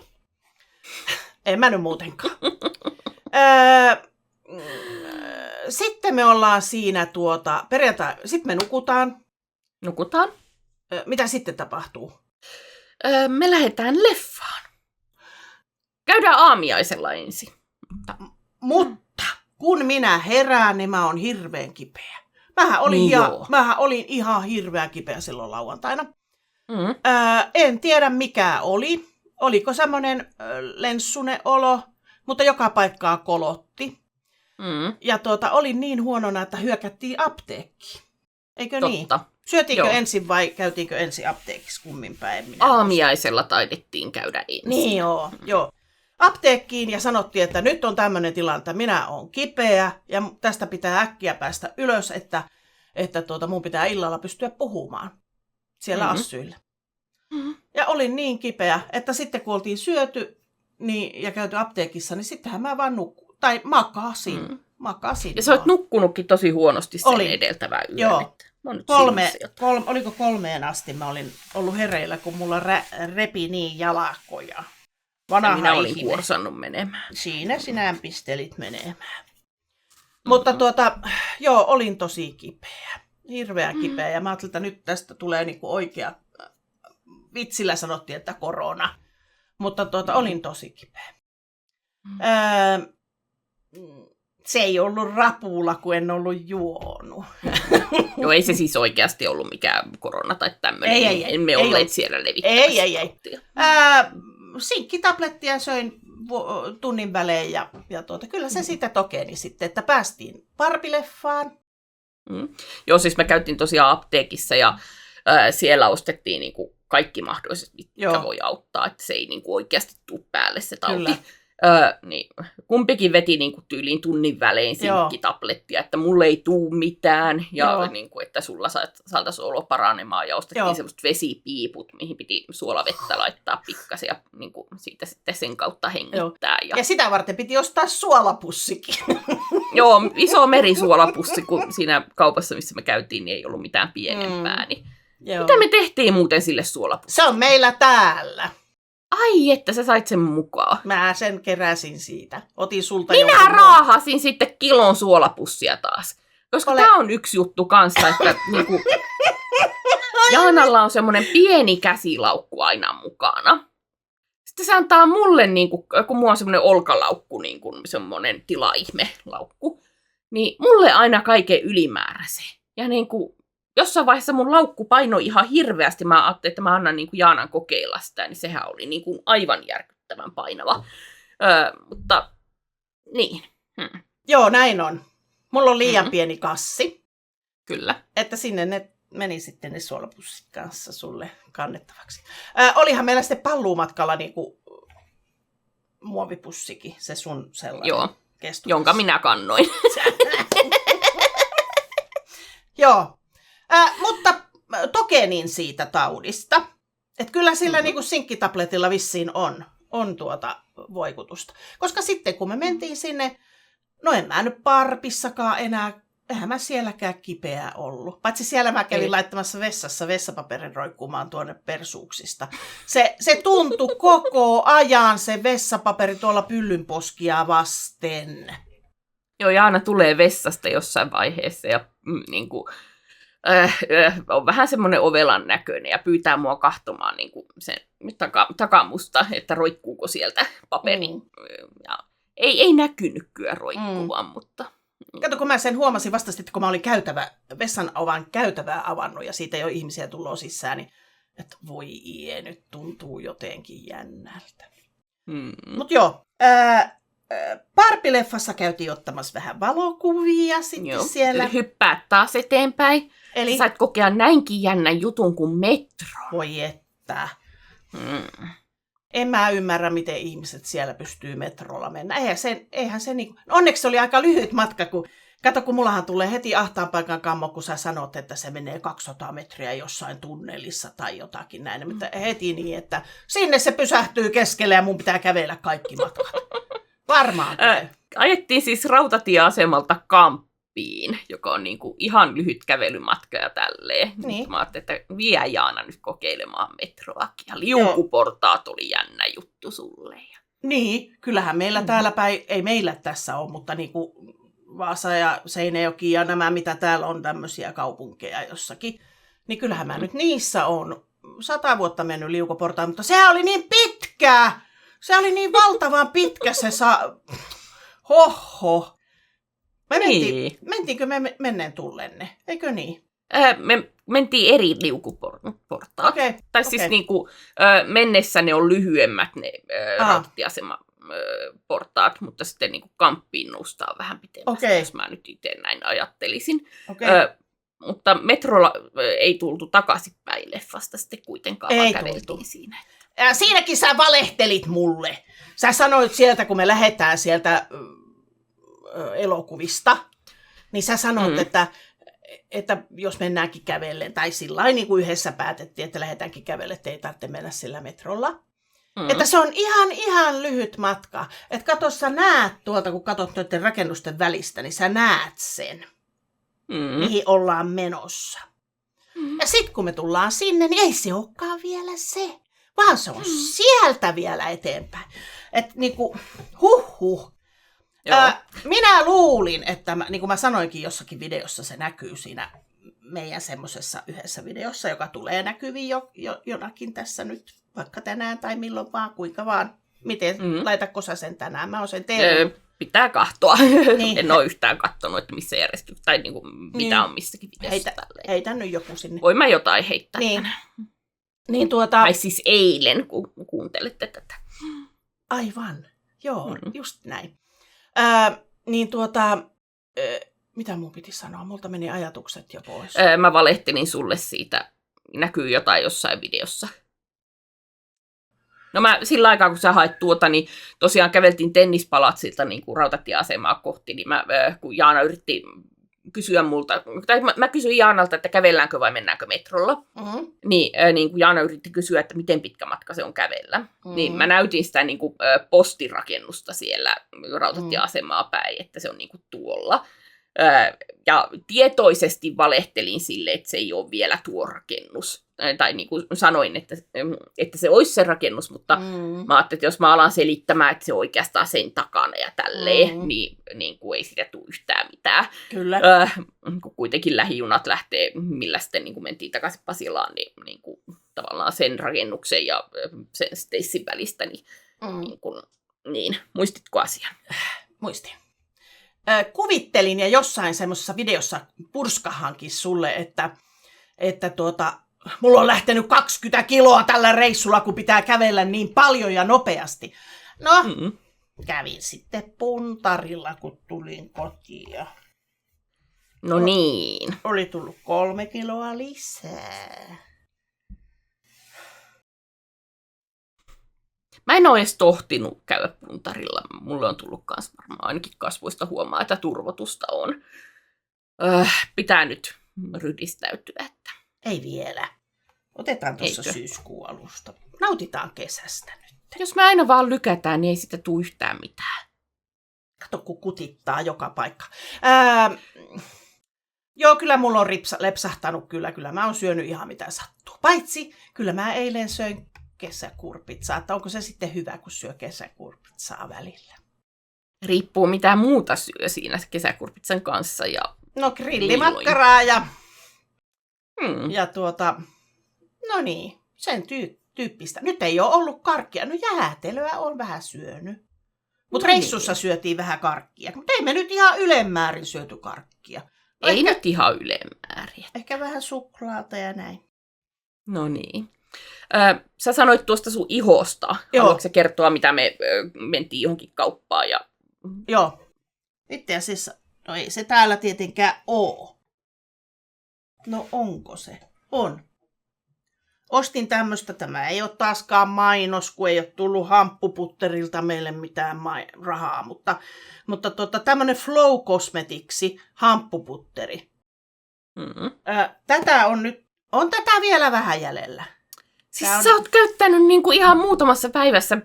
En mä nyt muutenkaan. Sitten me ollaan siinä perjantai, sitten me nukutaan. Nukutaan. Mitä sitten tapahtuu? Me lähdetään leffaan. Käydään aamiaisella ensin. Mutta kun minä herään, niin mä oon hirveän kipeä. Mähän olin ihan hirveän kipeä silloin lauantaina. En tiedä mikä oli. Oliko semmoinen lenssune olo, mutta joka paikkaa kolotti. Ja olin niin huonona, että hyökättiin apteekkiin. Eikö niin? Syötiinkö ensin vai käytiinkö ensin apteekissa kummin päin? Aamiaisella taidettiin käydä ensin. Niin joo. Apteekkiin ja sanottiin, että nyt on tämmöinen tilanne, että minä olen kipeä ja tästä pitää äkkiä päästä ylös, että mun pitää illalla pystyä puhumaan siellä assyillä. Ja olin niin kipeä, että sitten kun oltiin syöty ja käyty apteekissa, niin sittenhän mä vaan makasin. Ja sä oot nukkunutkin tosi huonosti sen edeltävän yön. Joo. Oliko 3 asti mä olin ollut hereillä, kun mulla repi niin jalakkoja. Ja minä olin kuorsannut menemään. Siinä sinä pistelit menemään. Mutta olin tosi kipeä. Hirveän kipeä. Ja mä ajattelin, että nyt tästä tulee niinku oikea, vitsillä sanottiin, että korona. Mutta olin tosi kipeä. Se ei ollut rapulla, kun en ollut juonut. Joo, ei se siis oikeasti ollut mikään korona tai tämmöinen. Emme olleet siellä levittämässä. Ei. Sinkkitablettia söin tunnin välein ja kyllä se sitten tokeni sitten, että päästiin Barbie-leffaan. Joo, siis me käytiin tosiaan apteekissa ja siellä ostettiin niinku kaikki mahdolliset, mitkä voi auttaa, että se ei niinku oikeasti tule päälle se tauti. Kyllä. Niin, kumpikin veti niinku tyyliin tunnin välein sinkkitablettia, että mulle ei tuu mitään ja niinku, että sulla saataisiin olo paranemaan ja ostettiin semmoiset vesipiiput, mihin piti suolavettä laittaa pikkasen ja niinku, siitä sitten sen kautta hengittää. Ja sitä varten piti ostaa suolapussikin. Joo, iso merisuolapussi, kun siinä kaupassa, missä me käytiin, niin ei ollut mitään pienempää. Niin. Mitä me tehtiin muuten sille suolapussille? Se on meillä täällä. Ai, että sä sait sen mukaan. Mä sen keräsin siitä. Otin sulta Minä raahasin sitten kilon suolapussia taas. Koska tää on yksi juttu kanssa, että niinku, Jaanalla on semmoinen pieni käsilaukku aina mukana. Sitten se antaa mulle, niinku, kun mulla on semmoinen olkalaukku, niinku, semmoinen tilaihme-laukku, niin mulle aina kaiken ylimääräisen. Ja niinku, jossain vaiheessa mun laukku painoi ihan hirveästi. Mä ajattelin, että mä annan niin kuin Jaanan kokeilla sitä, niin sehän oli niin kuin aivan järkyttävän painava. Mutta niin. Joo, näin on. Mulla on liian pieni kassi. Kyllä. Että sinne ne meni sitten ne suolapussit kanssa sulle kannettavaksi. Olihan meillä sitten palluumatkalla niin kuin muovipussikin, se sun sellainen. Joo, jonka minä kannoin. Joo. Mutta tokenin siitä taudista. Että kyllä sillä niinku sinkkitabletilla vissiin on voikutusta. Koska sitten kun me mentiin sinne, no en mä nyt Barpissakaan enää, eihän mä sielläkään kipeä ollut. Paitsi siellä mä kävin laittamassa vessassa vessapaperin roikkumaan tuonne persuuksista. Se tuntui koko ajan se vessapaperi tuolla pyllynposkia vasten. Joo, Jaana tulee vessasta jossain vaiheessa ja niinku... on vähän semmoinen ovelan näköinen ja pyytää mua kahtomaan niin kuin sen takamusta, että roikkuuko sieltä paperi. Ja ei näkynyt kyllä roikkuvan, mutta... Kato, kun mä sen huomasin vasta sitten, kun mä olin vessan ovan käytävää avannut ja siitä ei ole ihmisiä tullut sisään, niin että voi nyt tuntuu jotenkin jännältä. Mutta joo, Barbie-leffassa käytiin ottamassa vähän valokuvia sitten siellä. Hyppää taas eteenpäin. Eli sait kokea näinkin jännän jutun kuin metro. Voi että. En mä ymmärrä, miten ihmiset siellä pystyy metrolla mennä. Eihän se niinku... Onneksi se oli aika lyhyt matka, kun... Kato, kun mullahan tulee heti ahtaan paikan kammo, kun sä sanot, että se menee 200 metriä jossain tunnelissa tai jotakin näin. Mutta heti niin, että sinne se pysähtyy keskelle ja mun pitää kävellä kaikki matkat. Varmaan käy. Ajettiin siis rautatieasemalta Kamppiin, joka on niinku ihan lyhyt kävelymatka ja tälleen. Niin. Mä ajattelin, että vie Jaana nyt kokeilemaan metroakin. Ja liukuportaat oli jännä juttu sulle. Niin, kyllähän meillä täällä päin, ei meillä tässä ole, mutta niinku Vaasa ja Seinäjoki ja nämä, mitä täällä on tämmöisiä kaupunkeja jossakin, niin kyllähän mä nyt niissä on 100 vuotta mennyt liukuportaan, mutta se oli niin pitkä! Se oli niin valtavan pitkä se Hoho! Mentiinkö me menneen tullenne? Eikö niin? Me mentiin eri liukuportaat. Okay, tai siis niinku, mennessä ne on lyhyemmät ne rautatieasemaportaat, mutta sitten niinku Kamppiin noustaan vähän pitemmästi, jos mä nyt itse näin ajattelisin. Mutta metrolla ei tultu takaisinpäin leffasta sitten kuitenkaan, vaan käveltiin siinä. Siinäkin sä valehtelit mulle. Sä sanoit sieltä, kun me lähdetään sieltä elokuvista, niin sä sanoit, että jos mennäänkin kävellen, tai sillä lailla niin kuin yhdessä päätettiin, että lähdetäänkin kävellen, että ei tarvitse mennä sillä metrolla. Että se on ihan lyhyt matka. Että kato, sä näet tuolta, kun katsot noiden rakennusten välistä, niin sä näet sen, mihin ollaan menossa. Ja sitten kun me tullaan sinne, niin ei se olekaan vielä se, vaan se on sieltä vielä eteenpäin. Että niinku, minä luulin, että niin kuin mä sanoinkin jossakin videossa, se näkyy siinä meidän semmoisessa yhdessä videossa, joka tulee näkyviin jonakin tässä nyt, vaikka tänään tai milloin vaan, kuinka vaan. Miten, laitatko sä sen tänään? Mä oon sen tehnyt. Pitää katsoa. Niin. En ole yhtään katsonut, että missä järjestyy, tai niin kuin, mitä on missäkin videossa. Heitä nyt joku sinne. Voin mä jotain heittää. Niin Tai siis eilen, kun kuuntelette tätä. Aivan, joo, just näin. Mitä mun piti sanoa? Multa meni ajatukset jo pois. Mä valehtelin sulle siitä. Näkyy jotain jossain videossa. No mä sillä aikaa, kun sä haet niin tosiaan käveltiin Tennispalatsilta niin kuin rautatieasemaa kohti, niin kun Jaana yritti kysyä multa, tai mä kysyin Jaanalta, että kävelläänkö vai mennäänkö metrolla, niin kun Jaana yritti kysyä, että miten pitkä matka se on kävellä, niin mä näytin sitä niin kuin postirakennusta siellä rautatieasemaa päin, että se on niin kuin tuolla. Ja tietoisesti valehtelin sille, että se ei ole vielä tuo rakennus. Tai niin kuin sanoin, että se olisi se rakennus, mutta mä ajattelin, että jos mä alan selittämään, että se on oikeastaan sen takana ja tälleen, niin kuin ei siitä tule yhtään mitään. Kyllä. Kun kuitenkin lähijunat lähtee, millä sitten niin kuin mentiin takaisin Pasilaan, niin kuin tavallaan sen rakennuksen ja sen Stacein välistä, niin muistitko asian? Muistin. Kuvittelin ja jossain semmoisessa videossa purskahankin sulle, että mulla on lähtenyt 20 kiloa tällä reissulla, kun pitää kävellä niin paljon ja nopeasti. No, kävin sitten puntarilla, kun tulin kotiin. No niin. Oli tullut 3 kiloa lisää. Mä en ole edes tohtinut käydä puntarilla. Mulle on tullut kans varmaan ainakin kasvoista huomaa, että turvotusta on. Pitää nyt ryhdistäytyä. Että... Ei vielä. Otetaan tuossa syyskuun alusta. Nautitaan kesästä nyt. Jos me aina vaan lykätään, niin ei sitä tule yhtään mitään. Kato, kun kutittaa joka paikka. Joo, kyllä mulla on lepsahtanut. Kyllä mä oon syönyt ihan mitä sattuu. Paitsi, kyllä mä eilen söin kesäkurpitsaa. Että onko se sitten hyvä, kun syö kesäkurpitsaa välillä? Riippuu mitä muuta syö siinä kesäkurpitsan kanssa. No grillimakkaraa ja no niin, sen tyyppistä. Nyt ei ole ollut karkkia. No jäätelöä on vähän syönyt. Mutta reissussa syötiin vähän karkkia. Mutta ei me nyt ihan ylemmäärin syöty karkkia. No ei nyt ihan ylemmäärin. Ehkä vähän suklaata ja näin. No niin. Sä sanoit tuosta sun ihosta. Joo. Haluatko sä kertoa, mitä me mentiin johonkin kauppaan? Joo. Itse asiassa, no ei se täällä tietenkään oo. No onko se? On. Ostin tämmöistä, tämä ei ole taaskaan mainos, kun ei ole tullut hamppuputterilta meille mitään rahaa, mutta tämmöinen Flow Cosmeticsi hamppuputteri. Tätä on tätä vielä vähän jäljellä. Siis sä oot käyttänyt niinku ihan muutamassa päivässä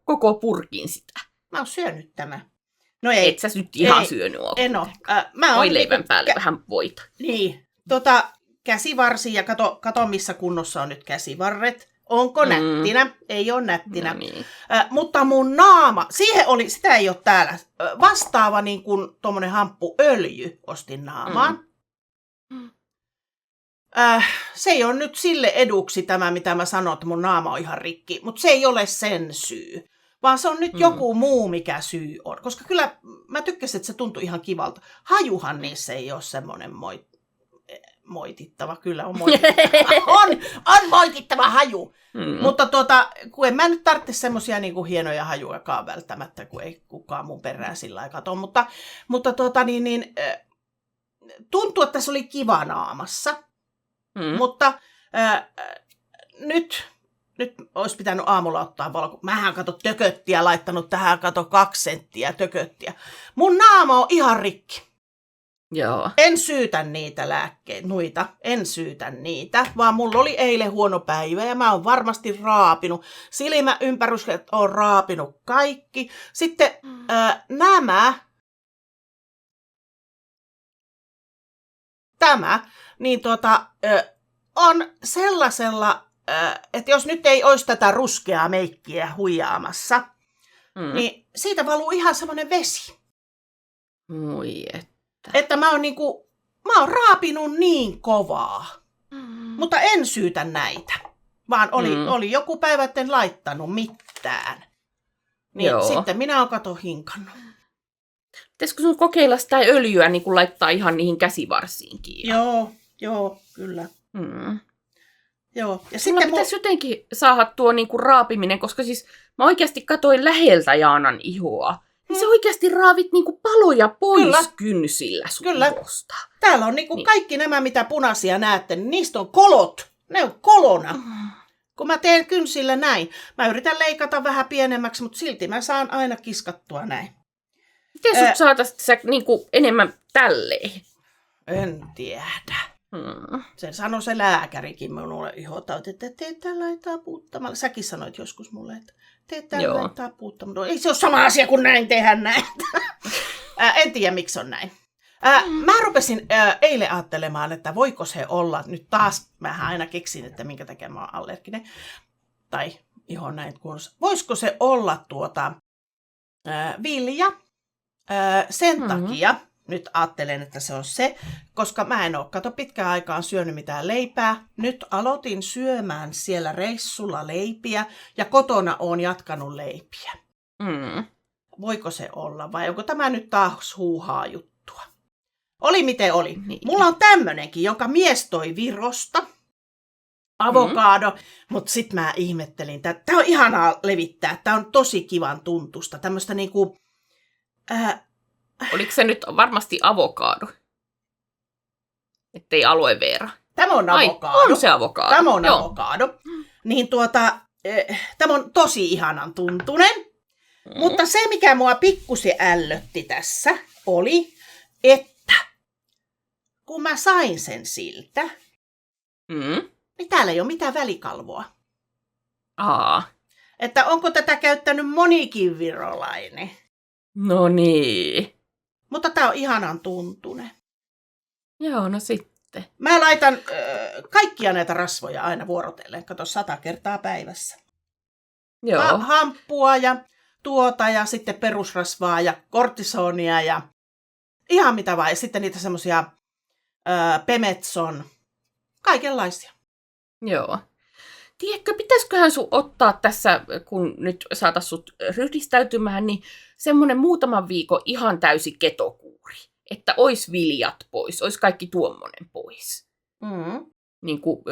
koko purkin sitä. Mä oon syönyt tämän. No ei. Et sä nyt ihan syönyt ole. En oo. Voi leivän päälle vähän voita. Niin. Käsivarsi ja kato missä kunnossa on nyt käsivarret. Onko nättinä? Ei ole nättinä. No niin. Mutta mun naama, sitä ei ole täällä. Vastaava niin kuin tommonen hamppuöljy ostin naamaan. Se ei ole nyt sille eduksi tämä, mitä mä sanon, että mun naama on ihan rikki. Mutta se ei ole sen syy. Vaan se on nyt joku muu, mikä syy on. Koska kyllä mä tykkäsin, että se tuntui ihan kivalta. Hajuhan niissä ei ole semmoinen moitittava. Kyllä on moitittava. on moitittava haju. Mutta kun en mä nyt tarvitse semmoisia niinku hienoja hajuakaan välttämättä, kun ei kukaan mun perään sillä lailla kato. Mutta tuntuu, että se oli kiva naamassa. Mutta nyt olisi pitänyt aamulla ottaa valko. Mähän kato tököttiä laittanut tähän, kato 2 senttiä tököttiä. Mun naama on ihan rikki. Joo. En syytä niitä lääkkeitä, en syytä niitä, vaan mulla oli eilen huono päivä ja mä oon varmasti raapinut. Silmäympärykset on raapinut kaikki. Sitten tämä, niin on sellaisella, että jos nyt ei olisi tätä ruskeaa meikkiä huijaamassa, niin siitä valuu ihan semmoinen vesi. Moi että mä oon raapinut niin kovaa, mutta en syytä näitä, vaan oli joku päivä, etten laittanut mitään. Niin sitten minä oon kato hinkannut. Pitäisikö sun kokeilla sitä öljyä niin kun laittaa ihan niihin käsivarsiinkin? Joo, kyllä. Joo. Ja sitten pitäisi jotenkin saada tuo niin kuin raapiminen, koska siis mä oikeasti katsoin läheltä Jaanan ihoa. Niin sä oikeasti raavit niinku paloja pois kynsillä sun ihosta. Täällä on niin. Kaikki nämä, mitä punaisia näette, niin niistä on kolot. Ne on kolona. Kun mä teen kynsillä näin. Mä yritän leikata vähän pienemmäksi, mutta silti mä saan aina kiskattua näin. Miten sut saataisiin niinku enemmän tälleen? En tiedä. Sen sanoi se lääkärikin minulle ihotauti, että teet tällä laittaa puuttamalla. Säkin sanoit joskus mulle, että teet tällä laittaa puuttamalla. Ei se ole sama asia kuin näin tehdä näin. En tiedä, miksi on näin. Mä rupesin eilen ajattelemaan, että voiko se olla, nyt taas mä aina keksin, että minkä takia mä oon allerginen. Tai ihon näin kunnossa. Voisiko se olla vilja sen takia, nyt ajattelen, että se on se, koska mä en ole pitkään aikaan syönyt mitään leipää. Nyt aloitin syömään siellä reissulla leipiä ja kotona oon jatkanut leipiä. Voiko se olla vai onko tämä nyt taas huuhaa juttua? Oli miten oli. Niin. Mulla on tämmönenkin, jonka mies toi Virosta. Avokaado, mutta sit mä ihmettelin. Tää on ihanaa levittää. Tää on tosi kivan tuntusta. Tämmöstä niinku... Oliko se nyt varmasti avokaado? Ettei aloe vera. Tämä on avokaado. On se avokaado. Tämä on avokaado. Niin tämä on tosi ihanan tuntunen. Mutta se, mikä mua pikkusen ällötti tässä, oli, että kun mä sain sen siltä, niin täällä ei ole mitään välikalvoa. Että onko tätä käyttänyt monikin virolainen? No niin. Mutta tää on ihanan tuntunen. Joo, no sitten. Mä laitan kaikkia näitä rasvoja aina vuorotellen. Kato 100 kertaa päivässä. Joo. Hamppua ja ja sitten perusrasvaa ja kortisonia ja ihan mitä vaan. Ja sitten niitä semmosia Pemetson, kaikenlaisia. Joo. tiedätkö, pitäisiköhän sun ottaa tässä, kun nyt saatais sut ryhdistäytymään, niin semmoinen muutaman viikon ihan täysi ketokuuri. Että ois viljat pois, ois kaikki tuommoinen pois. Niin kuin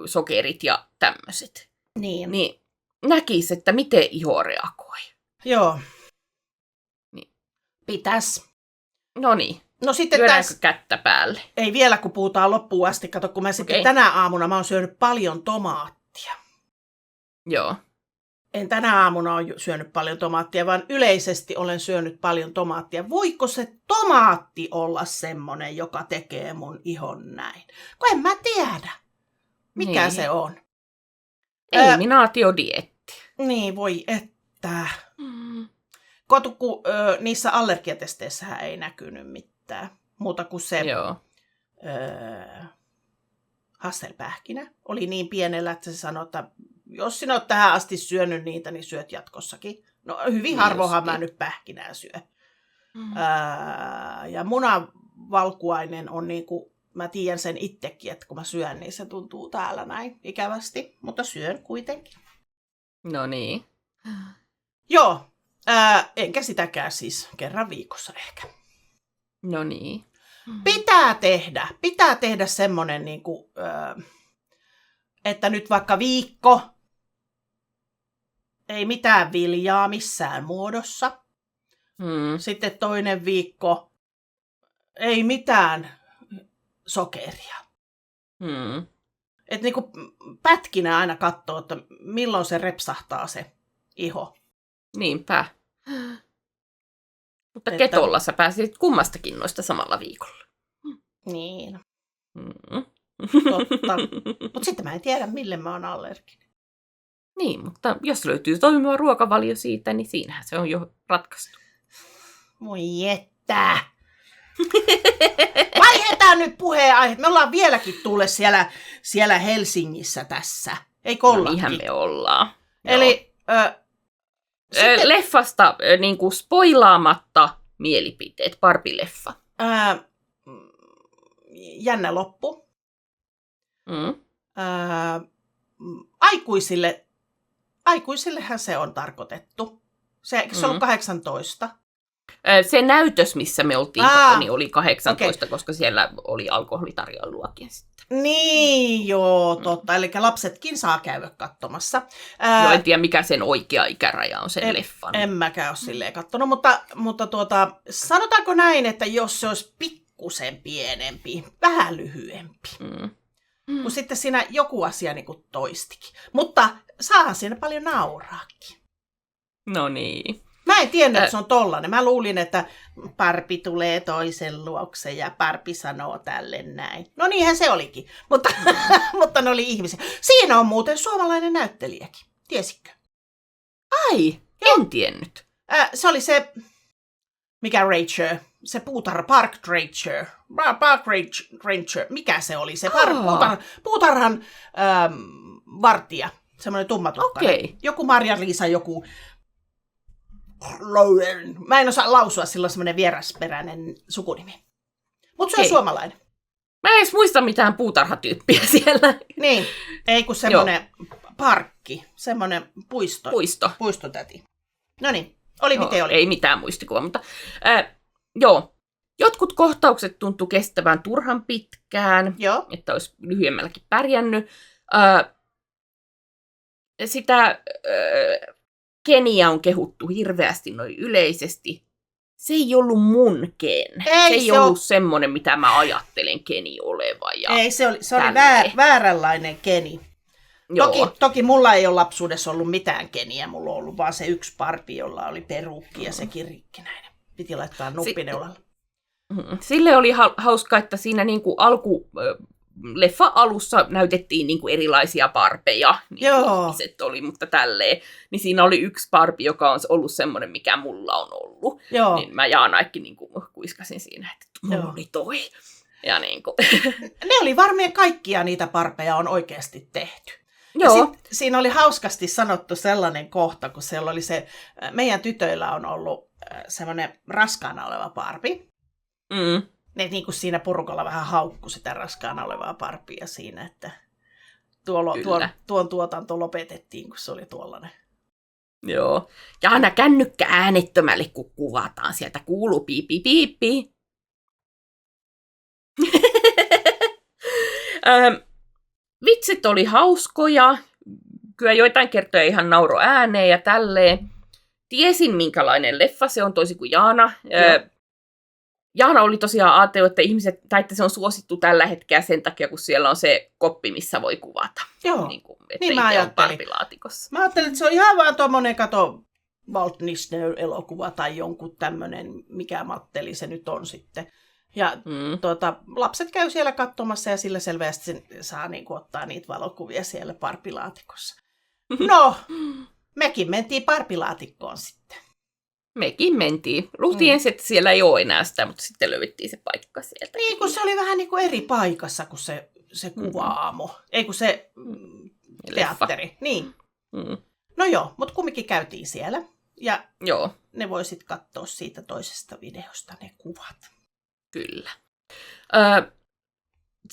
sokerit ja tämmöiset. Niin näkis, että miten iho reagoi. Joo. Niin. Pitäis. Noniin. No sitten lyödäänkö kättä päälle? Ei vielä, kun puhutaan loppuun asti. Kato, kun mä sitten tänä aamuna mä oon syönyt paljon tomaattia. Joo. En tänä aamuna ole syönyt paljon tomaattia, vaan yleisesti olen syönyt paljon tomaattia. Voiko se tomaatti olla semmonen, joka tekee mun ihon näin? Kun en mä tiedä, mikä se on. Eliminaatiodieetti. Niin, voi että. Kotu, kun niissä allergiatesteissähän ei näkynyt mitään. Muuta kuin se hasselpähkinä oli niin pienellä, että se sanoi, että jos sinä olet tähän asti syönyt niitä, niin syöt jatkossakin. No hyvin harvoinhan mä nyt pähkinää syö. Ja munavalkuainen on niin kuin, mä tiedän sen itsekin, että kun mä syön, niin se tuntuu täällä näin ikävästi. Mutta syön kuitenkin. No niin. Joo, enkä sitäkään siis kerran viikossa ehkä. No niin. Pitää tehdä semmoinen, niin kuin, että nyt vaikka viikko, ei mitään viljaa missään muodossa. Sitten toinen viikko, ei mitään sokeria. Että niin kuin pätkinä aina katsoo, että milloin se repsahtaa se iho. Niinpä. Mutta ketolla sä pääsit kummastakin noista samalla viikolla. Niin. Totta. Mutta sitten mä en tiedä, mille mä oon allerginen. Niin, mutta jos löytyy toimiva ruokavalio siitä, niin siinähän se on jo ratkaistu. Moi että! Vaihdetaan nyt puheenaiheet. Me ollaan vieläkin tulleet siellä Helsingissä tässä. Eikö ollakin? Niinhän me ollaan. Eli sitten leffasta niin kuin spoilaamatta mielipiteet. Barbie-leffa. Jännä loppu. Aikuisillehän se on tarkoitettu. Se on 18. Se näytös, missä me oltiin, niin oli 18, koska siellä oli alkoholitarjoiluakin sitten. Niin, joo, totta. Eli lapsetkin saa käydä katsomassa. Joo, en tiedä, mikä sen oikea ikäraja on sen leffan. En mäkään ole silleen katsonut, mutta sanotaanko näin, että jos se olisi pikkusen pienempi, vähän lyhyempi, kun sitten siinä joku asia niin kuin toistikin. Mutta saahan siinä paljon nauraakin. No niin. Mä en tiennyt, että se on tollainen. Mä luulin, että Barbie tulee toisen luokse ja Barbie sanoo tälle näin. No niinhän se olikin, mutta ne oli ihmisiä. Siinä on muuten suomalainen näyttelijäkin. Tiesitkö? Ai, en tiennyt. Se oli se, mikä Rachel, se Park Ranger. Park Ranger, mikä se oli? Se puutarhan vartija, semmoinen tummatukkainen. Okay. Joku Marja-Liisa, joku... Mä en osaa lausua, sillä on semmoinen vierasperäinen sukunimi. Mutta se on suomalainen. Mä en edes muista mitään puutarhatyyppiä siellä. Niin, ei kun semmoinen parkki, semmoinen puistotäti. No niin, miten oli. Ei mitään muistikuvaa, mutta joo. Jotkut kohtaukset tuntuu kestävän turhan pitkään, että olisi lyhyemmälläkin pärjännyt. Sitä... Keniä on kehuttu hirveästi noin yleisesti. Se ei ollut mun Ken. Se ei ollut semmoinen, mitä mä ajattelen Keni oleva. Ei, se oli vääränlainen Keni. Toki mulla ei ole lapsuudessa ollut mitään Keniä. Mulla on ollut vaan se yksi Barbie, jolla oli peruukki ja sekin rikkinäinen. Piti laittaa nuppineulalla. Sille oli hauska, että siinä niinku leffa alussa näytettiin niinku erilaisia Barbeja, niin ihmiset oli, mutta tälleen. Niin siinä oli yksi Barbie, joka on ollut semmoinen, mikä mulla on ollut. Joo. Niin mä Jaanaikki niinku kuiskasin siinä, että mulla oli toi. Ja niinku. Ne oli varmaan kaikkia niitä Barbeja on oikeasti tehty. Joo. Ja siinä oli hauskasti sanottu sellainen kohta, kun siellä oli se, meidän tytöillä on ollut semmoinen raskaana oleva Barbie. Ne niin kuin siinä porukalla vähän haukkui sitä raskaana olevaa Barbiea siinä, että tuon tuotanto lopetettiin, kun se oli tuollainen. Joo. Ja aina kännykkä äänettömälle, kun kuvataan. Sieltä kuuluu piipi piippi. Vitsit oli hauskoja. Kyllä joitain kertoja ihan nauro ääneen ja tälleen. Tiesin, minkälainen leffa se on, toisin kuin Jaana. Jaana oli tosiaan ajatellut, että se on suosittu tällä hetkellä sen takia, kun siellä on se koppi, missä voi kuvata. Joo, niin mä ajattelin. Mä ajattelin, että se on ihan vaan tuommoinen, kato, Walt Disney-elokuva tai jonkun tämmöinen, mikä matteli se nyt on sitten. Ja lapset käy siellä katsomassa ja sillä selvästi saa ottaa niitä valokuvia siellä parpilaatikossa. No, mekin mentiin parpilaatikkoon sitten. Mekin mentiin. Luultiin ensin, että siellä ei ole enää sitä, mutta sitten löydettiin se paikka sieltä. Niin, kun se oli vähän niin kuin eri paikassa kuin se kuvaamo. Ei kun se teatteri. Niin. No joo, mutta kumminkin käytiin siellä. Ja ne voi sitten katsoa siitä toisesta videosta ne kuvat. Kyllä.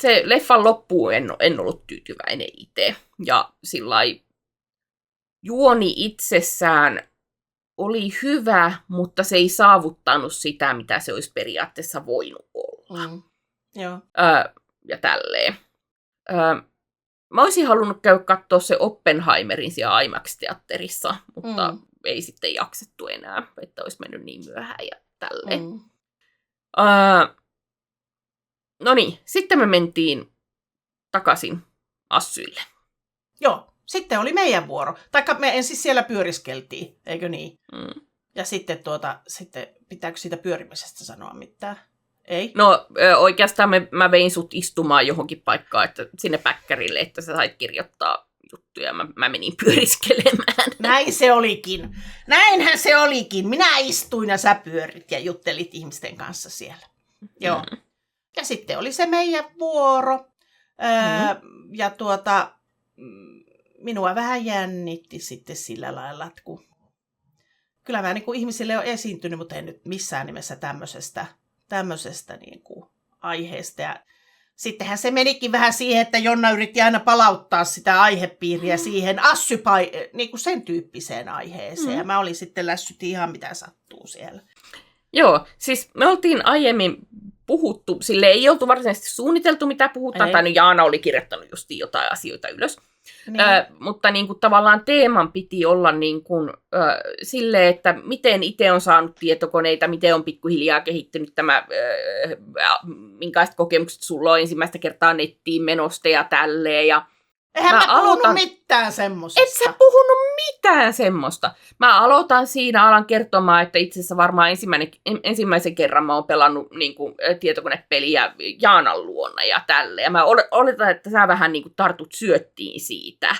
Se leffan loppuun en ollut tyytyväinen itse. Ja sillai juoni itsessään oli hyvä, mutta se ei saavuttanut sitä, mitä se olisi periaatteessa voinut olla. Joo. Ja tälleen. Mä olisin halunnut käydä katsoa se Oppenheimerin siellä IMAX-teatterissa, mutta ei sitten jaksettu enää, että olisi mennyt niin myöhään ja tälleen. No niin, sitten me mentiin takaisin Assyille. Joo. Sitten oli meidän vuoro. Taikka me ensin siellä pyöriskeltiin, eikö niin? Ja sitten, sitten pitääkö siitä pyörimisestä sanoa mitään? Ei? No oikeastaan mä vein sut istumaan johonkin paikkaan, että sinne päkkärille, että sä sait kirjoittaa juttuja. Mä menin pyöriskelemään. Näin se olikin. Näinhän se olikin. Minä istuin ja sä pyörit ja juttelit ihmisten kanssa siellä. Joo. Ja sitten oli se meidän vuoro. Ja minua vähän jännitti sitten sillä lailla, että kyllä mä ihmisille on esiintynyt, mutta en nyt missään nimessä tämmöisestä aiheesta. Ja sittenhän se vähän siihen, että Jonna yritti aina palauttaa sitä aihepiiriä siihen sen tyyppiseen aiheeseen. Ja mä olin sitten lässyt ihan mitä sattuu siellä. Joo, siis me oltiin aiemmin puhuttu, sille ei oltu varsinaisesti suunniteltu mitä puhutaan, tai nyt Jaana oli kirjoittanut justiin jotain asioita ylös. Mutta tavallaan teeman piti olla silleen, että miten itse on saanut tietokoneita, miten on pikkuhiljaa kehittynyt tämä, minkälaiset kokemukset sulla on ensimmäistä kertaa nettiin menosta ja tälleen. Ja eihän mä puhunut mitään semmoista. Et sä puhunut mitään semmoista. Mä aloitan siinä, alan kertomaan, että itse asiassa varmaan ensimmäisen kerran mä oon pelannut tietokonepeliä Jaanan luona ja tälleen. Ja mä oletan, että sä vähän tartut syöttiin siitä.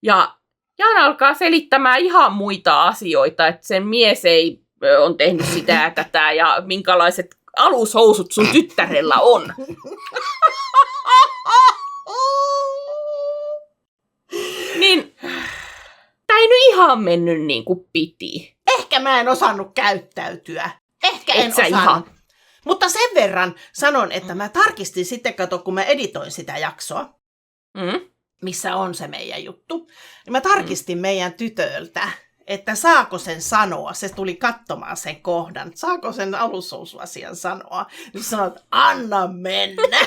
Ja Jaana alkaa selittämään ihan muita asioita, että sen mies ei on tehnyt sitä ja tätä ja minkälaiset alushousut sun tyttärellä on. Niin, tää ei nyt ihan mennyt niin kuin piti. Ehkä mä en osannut käyttäytyä. Ehkä en osannut. Ihan. Mutta sen verran sanon, että mä tarkistin sitten, kun mä editoin sitä jaksoa, missä on se meidän juttu. Niin mä tarkistin meidän tytöltä, että saako sen sanoa. Se tuli katsomaan sen kohdan. Saako sen alushousuasian sanoa. Niin sanoit, anna mennä.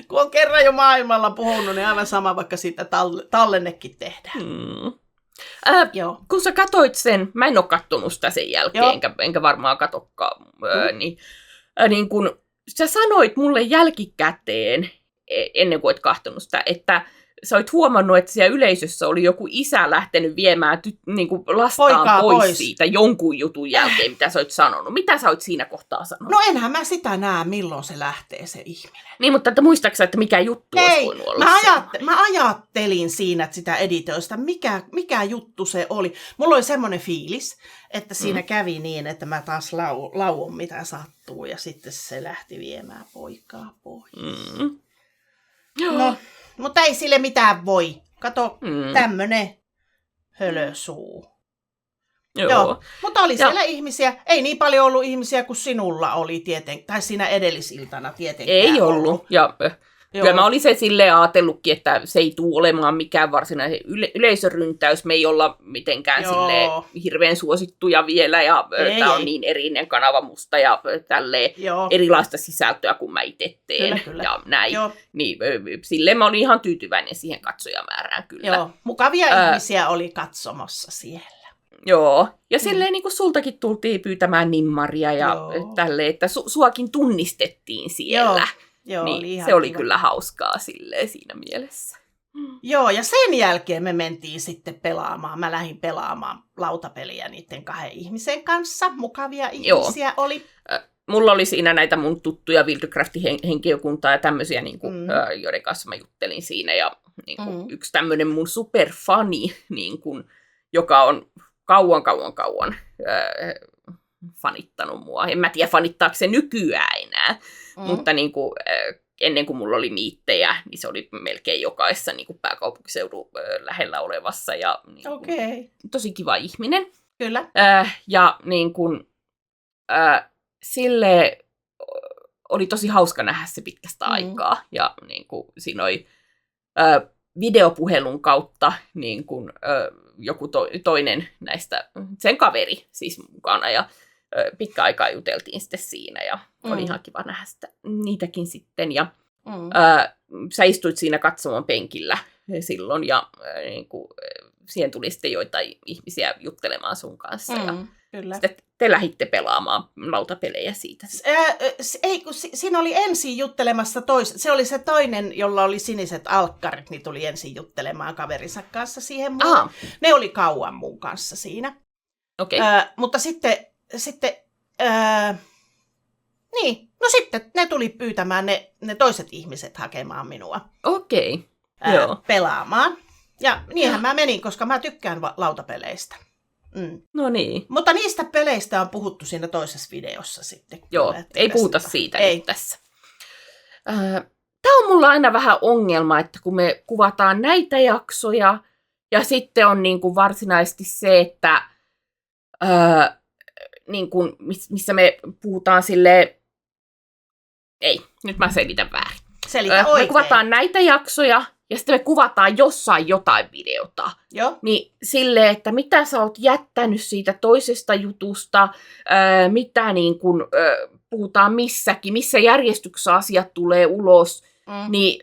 Kun on kerran jo maailmalla puhunut, niin aivan sama, vaikka siitä tallennekin tehdään. Kun sä katoit sen, mä en ole kattonut sitä sen jälkeen, enkä varmaan katokkaan, niin kun sä sanoit mulle jälkikäteen, ennen kuin et katsonut sitä, että sä olit huomannut, että siellä yleisössä oli joku isä lähtenyt viemään lastaan pois siitä jonkun jutun jälkeen, mitä sä olit sanonut. Mitä sä olit siinä kohtaa sanonut? No enhän mä sitä näe, milloin se lähtee se ihminen. Niin, mutta muistatko sä, että mikä juttu olisi voinut olla mä ajattelin siinä että sitä editoista, mikä juttu se oli. Mulla oli semmoinen fiilis, että siinä kävi niin, että mä taas lauon mitä sattuu ja sitten se lähti viemään poikaa pois. No. Mutta ei sille mitään voi. Kato, tämmönen hölösuu. Joo. Mutta oli siellä ihmisiä. Ei niin paljon ollut ihmisiä kuin sinulla oli tai siinä edellisiltana tietenkään. Ei ollut. Ja Kyllä mä olin se silleen ajatellutkin, että se ei tule olemaan mikään varsinainen yleisöryntäys. Me ei olla mitenkään silleen hirveän suosittuja vielä, ja tämä on niin erinen kanava musta ja tälleen erilaista sisältöä kuin mä itse teen. Kyllä. Ja näin. Niin, silleen mä olin ihan tyytyväinen siihen katsojamäärään kyllä. Joo, mukavia ihmisiä oli katsomassa siellä. Joo, ja silleen niin kuin sultakin tultiin pyytämään nimmaria ja tälleen, että suakin tunnistettiin siellä. Joo, niin, se oli kyllä hauskaa silleen siinä mielessä. Joo, ja sen jälkeen me mentiin sitten pelaamaan. Mä lähdin pelaamaan lautapeliä niiden 2 ihmisen kanssa. Mukavia ihmisiä oli. Mulla oli siinä näitä mun tuttuja Wildcraftin henkilökuntaa ja tämmöisiä, niin kuin, joiden kanssa mä juttelin siinä. Ja niin kuin, yksi tämmöinen mun superfani, niin kuin, joka on kauan fanittanut mua. En mä tiedä, fanittaako se nykyään enää. Mutta niin kuin, ennen kuin mulla oli miittejä, niin se oli melkein jokaisessa niin kuin pääkaupunkiseudun lähellä olevassa. Ja, niin kuin, tosi kiva ihminen. Kyllä. Ja niin kuin, sille oli tosi hauska nähdä se pitkästä aikaa. Ja niin kuin, siinä oli videopuhelun kautta niin kuin, joku toinen näistä, sen kaveri siis mukana. Ja pitkä aikaa juteltiin sitten siinä ja oli ihan kiva nähdä sitä, niitäkin sitten. Ja sä istuit siinä katsomon penkillä silloin ja niin kuin, siihen tuli sitten joitain ihmisiä juttelemaan sun kanssa. Ja kyllä. Sitten te lähditte pelaamaan lautapelejä siitä. Ei, kun siinä oli ensin juttelemassa se oli se toinen, jolla oli siniset alkkarit, niin tuli ensin juttelemaan kaverinsa kanssa siihen muun. Ne oli kauan mun kanssa siinä. Okay. Mutta sitten niin, no sitten ne tuli pyytämään ne toiset ihmiset hakemaan minua. Okei. Pelaamaan. Ja niinhän mä menin, koska mä tykkään lautapeleistä. No niin. Mutta niistä peleistä on puhuttu siinä toisessa videossa sitten. Joo, kyllä, ei puhuta siitä nyt tässä. Tämä on mulla aina vähän ongelma, että kun me kuvataan näitä jaksoja, ja sitten on niin kuin varsinaisesti se, että niin kuin, missä me puhutaan silleen, ei, nyt mä selitän väärin. Selitä oikein. Me kuvataan näitä jaksoja, ja sitten me kuvataan jossain jotain videota. Joo. Niin silleen, että mitä sä oot jättänyt siitä toisesta jutusta, mitä niin kun, puhutaan missäkin, missä järjestyksessä asiat tulee ulos,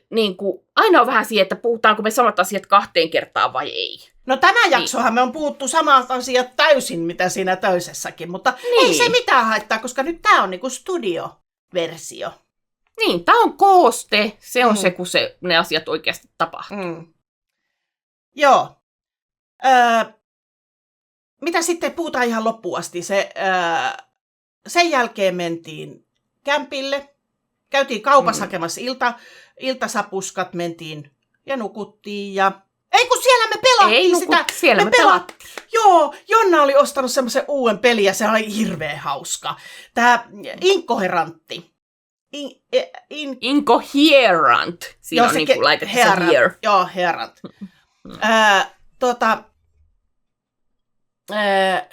niin kun, aina on vähän siihen, että puhutaanko me samat asiat 2 kertaa vai ei. No tämä jaksohan me on puhuttu samat asiat täysin, mitä siinä toisessakin, mutta ei se mitään haittaa, koska nyt tämä on niinku studioversio. Niin, tämä on kooste. Se on se, kun ne asiat oikeasti tapahtuu. Joo. Mitä sitten puhutaan ihan loppuun asti? Sen jälkeen mentiin kämpille. Käytiin kaupassa hakemassa iltasapuskat, mentiin ja nukuttiin. Ei kun siellä me pelattiin sitä. Siellä me pelattiin. Joo, Jonna oli ostanut semmoisen uuden pelin ja se oli hirveän hauska. Tämä Inkoherantti. Incoherent. Siinä on niin laitettu se here. Joo, herant.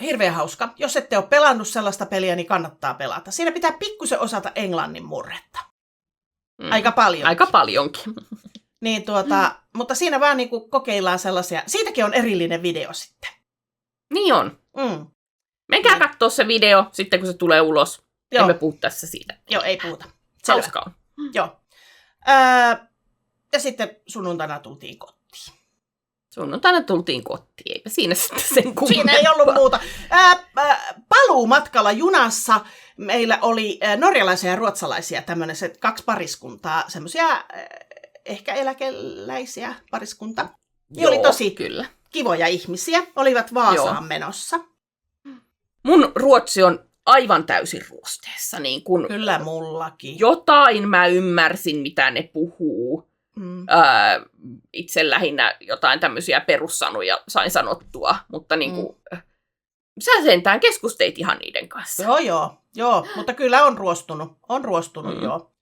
Hirveän hauska. Jos ette ole pelannut sellaista peliä, niin kannattaa pelata. Siinä pitää pikkusen osata englannin murretta. Aika paljonkin. Niin, mutta siinä vaan niin kuin kokeillaan sellaisia. Siitäkin on erillinen video sitten. Niin on. Menkää katsoa se video sitten, kun se tulee ulos. Joo. Emme puhu tässä siitä. Joo, ei puhuta. Hauskaa on. Joo. Ja sitten sunnuntaina tultiin kotiin. Eipä siinä sitten sen kummempaa. Siinä ei ollut muuta. Paluumatkalla junassa meillä oli norjalaisia ja ruotsalaisia tämmöiset 2 pariskuntaa, semmoisia ehkä eläkeläisiä pariskunta. Ne oli tosi kivoja ihmisiä, olivat Vaasaan menossa. Mun ruotsi on aivan täysin ruosteessa. Niin kun kyllä mullakin. Jotain mä ymmärsin, mitä ne puhuu. Itse lähinnä jotain tämmöisiä perussanoja sain sanottua, mutta niin kuin, sä sentään keskusteit ihan niiden kanssa. Joo, mutta kyllä on ruostunut joo.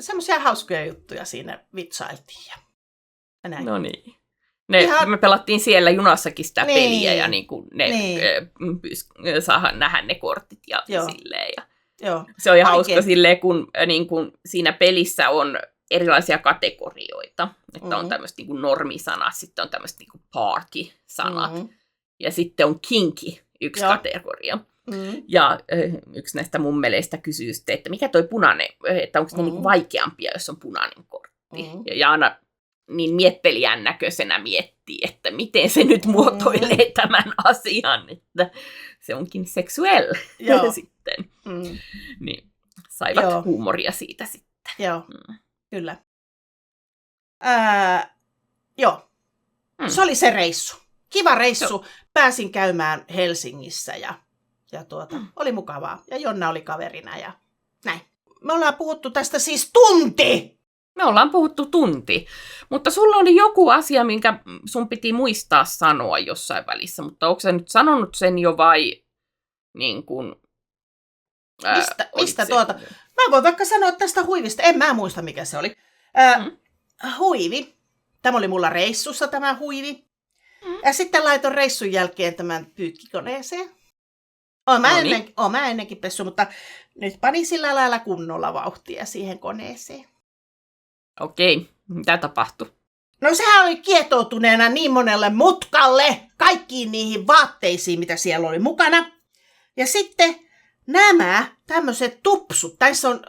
Semmoisia hauskoja juttuja siinä vitsailtiin. No niin. Me pelattiin siellä junassakin sitä peliä ja niin kuin saa nähdä ne kortit ja silleen. Joo. Se on hauska silleen, kun, niin kun siinä pelissä on erilaisia kategorioita. Että on tämmöiset niin kuin normisanat, sitten on tämmöiset niin kuin party-sanat. Ja sitten on kinky, yksi kategoria. Ja yksi näistä mummeleista kysyy sitten, että mikä toi punainen, että onko ne niin kuin vaikeampia, jos on punainen kortti. Ja Jaana niin miettelijän näköisenä miettii, että miten se nyt muotoilee tämän asian, että se onkin seksuell sitten. Niin saivat huumoria siitä sitten. Joo, kyllä. Joo, se oli se reissu. Kiva reissu. Pääsin käymään Helsingissä ja oli mukavaa. Ja Jonna oli kaverina ja näin. Me ollaan puhuttu tästä siis tunti! Me ollaan puhuttu tunti. Mutta sulla oli joku asia, minkä sun piti muistaa sanoa jossain välissä. Mutta onko sä nyt sanonut sen jo vai niin kuin... Mistä tuota? Mä voin vaikka sanoa tästä huivista. En mä muista, mikä se oli. Huivi. Tämä oli mulla reissussa tämä huivi. Ja sitten laitoin reissun jälkeen tämän pyykkikoneeseen. Oon mä ennenkin pessu, mutta nyt panin sillä lailla kunnolla vauhtia siihen koneeseen. Okei, mitä tapahtui? No sehän oli kietoutuneena niin monelle mutkalle, kaikkiin niihin vaatteisiin, mitä siellä oli mukana. Ja sitten nämä tämmöiset tupsut, tässä on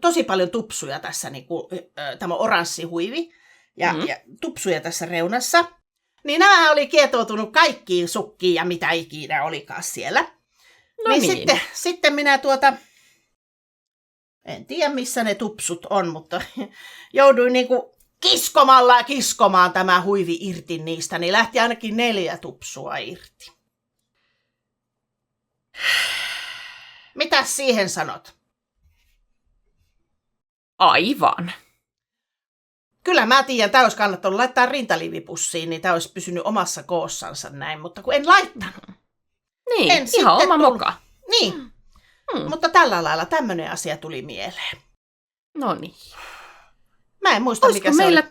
tosi paljon tupsuja tässä, niin kuin, tämä oranssi huivi ja tupsuja tässä reunassa. Niin nämä oli kietoutunut kaikkiin sukkiin ja mitä ikinä olikaan siellä. No niin. Sitten minä en tiedä missä ne tupsut on, mutta jouduin niinku kiskomaan tämä huivi irti niistä, niin lähti ainakin 4 tupsua irti. Mitäs siihen sanot? Aivan. Kyllä mä tiedän, tämä olisi kannattanut laittaa rintaliivipussiin, niin tämä olisi pysynyt omassa koossansa näin, mutta kun en laittanut. Niin, ihan oma moka. Niin, mutta tällä lailla tämmöinen asia tuli mieleen. No niin. Mä en muista, mikä se oli.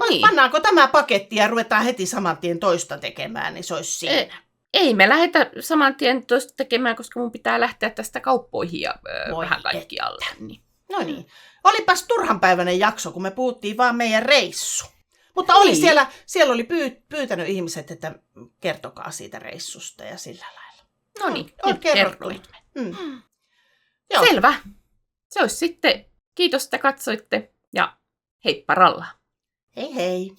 Niin. Pannaanko tämä paketti ja ruvetaan heti saman tien toista tekemään, niin se olisi siinä. Ei me lähdetä saman tien toista tekemään, koska mun pitää lähteä tästä kauppoihin ja vähän kaikkialle. Niin. No niin. Olipas turhanpäiväinen jakso, kun me puhuttiin vaan meidän reissu. Mutta oli siellä oli pyytänyt ihmiset, että kertokaa siitä reissusta ja sillä lailla. No niin, nyt kerroit. Selvä. Se olisi sitten. Kiitos, että katsoitte ja heippa ralla. Hei hei.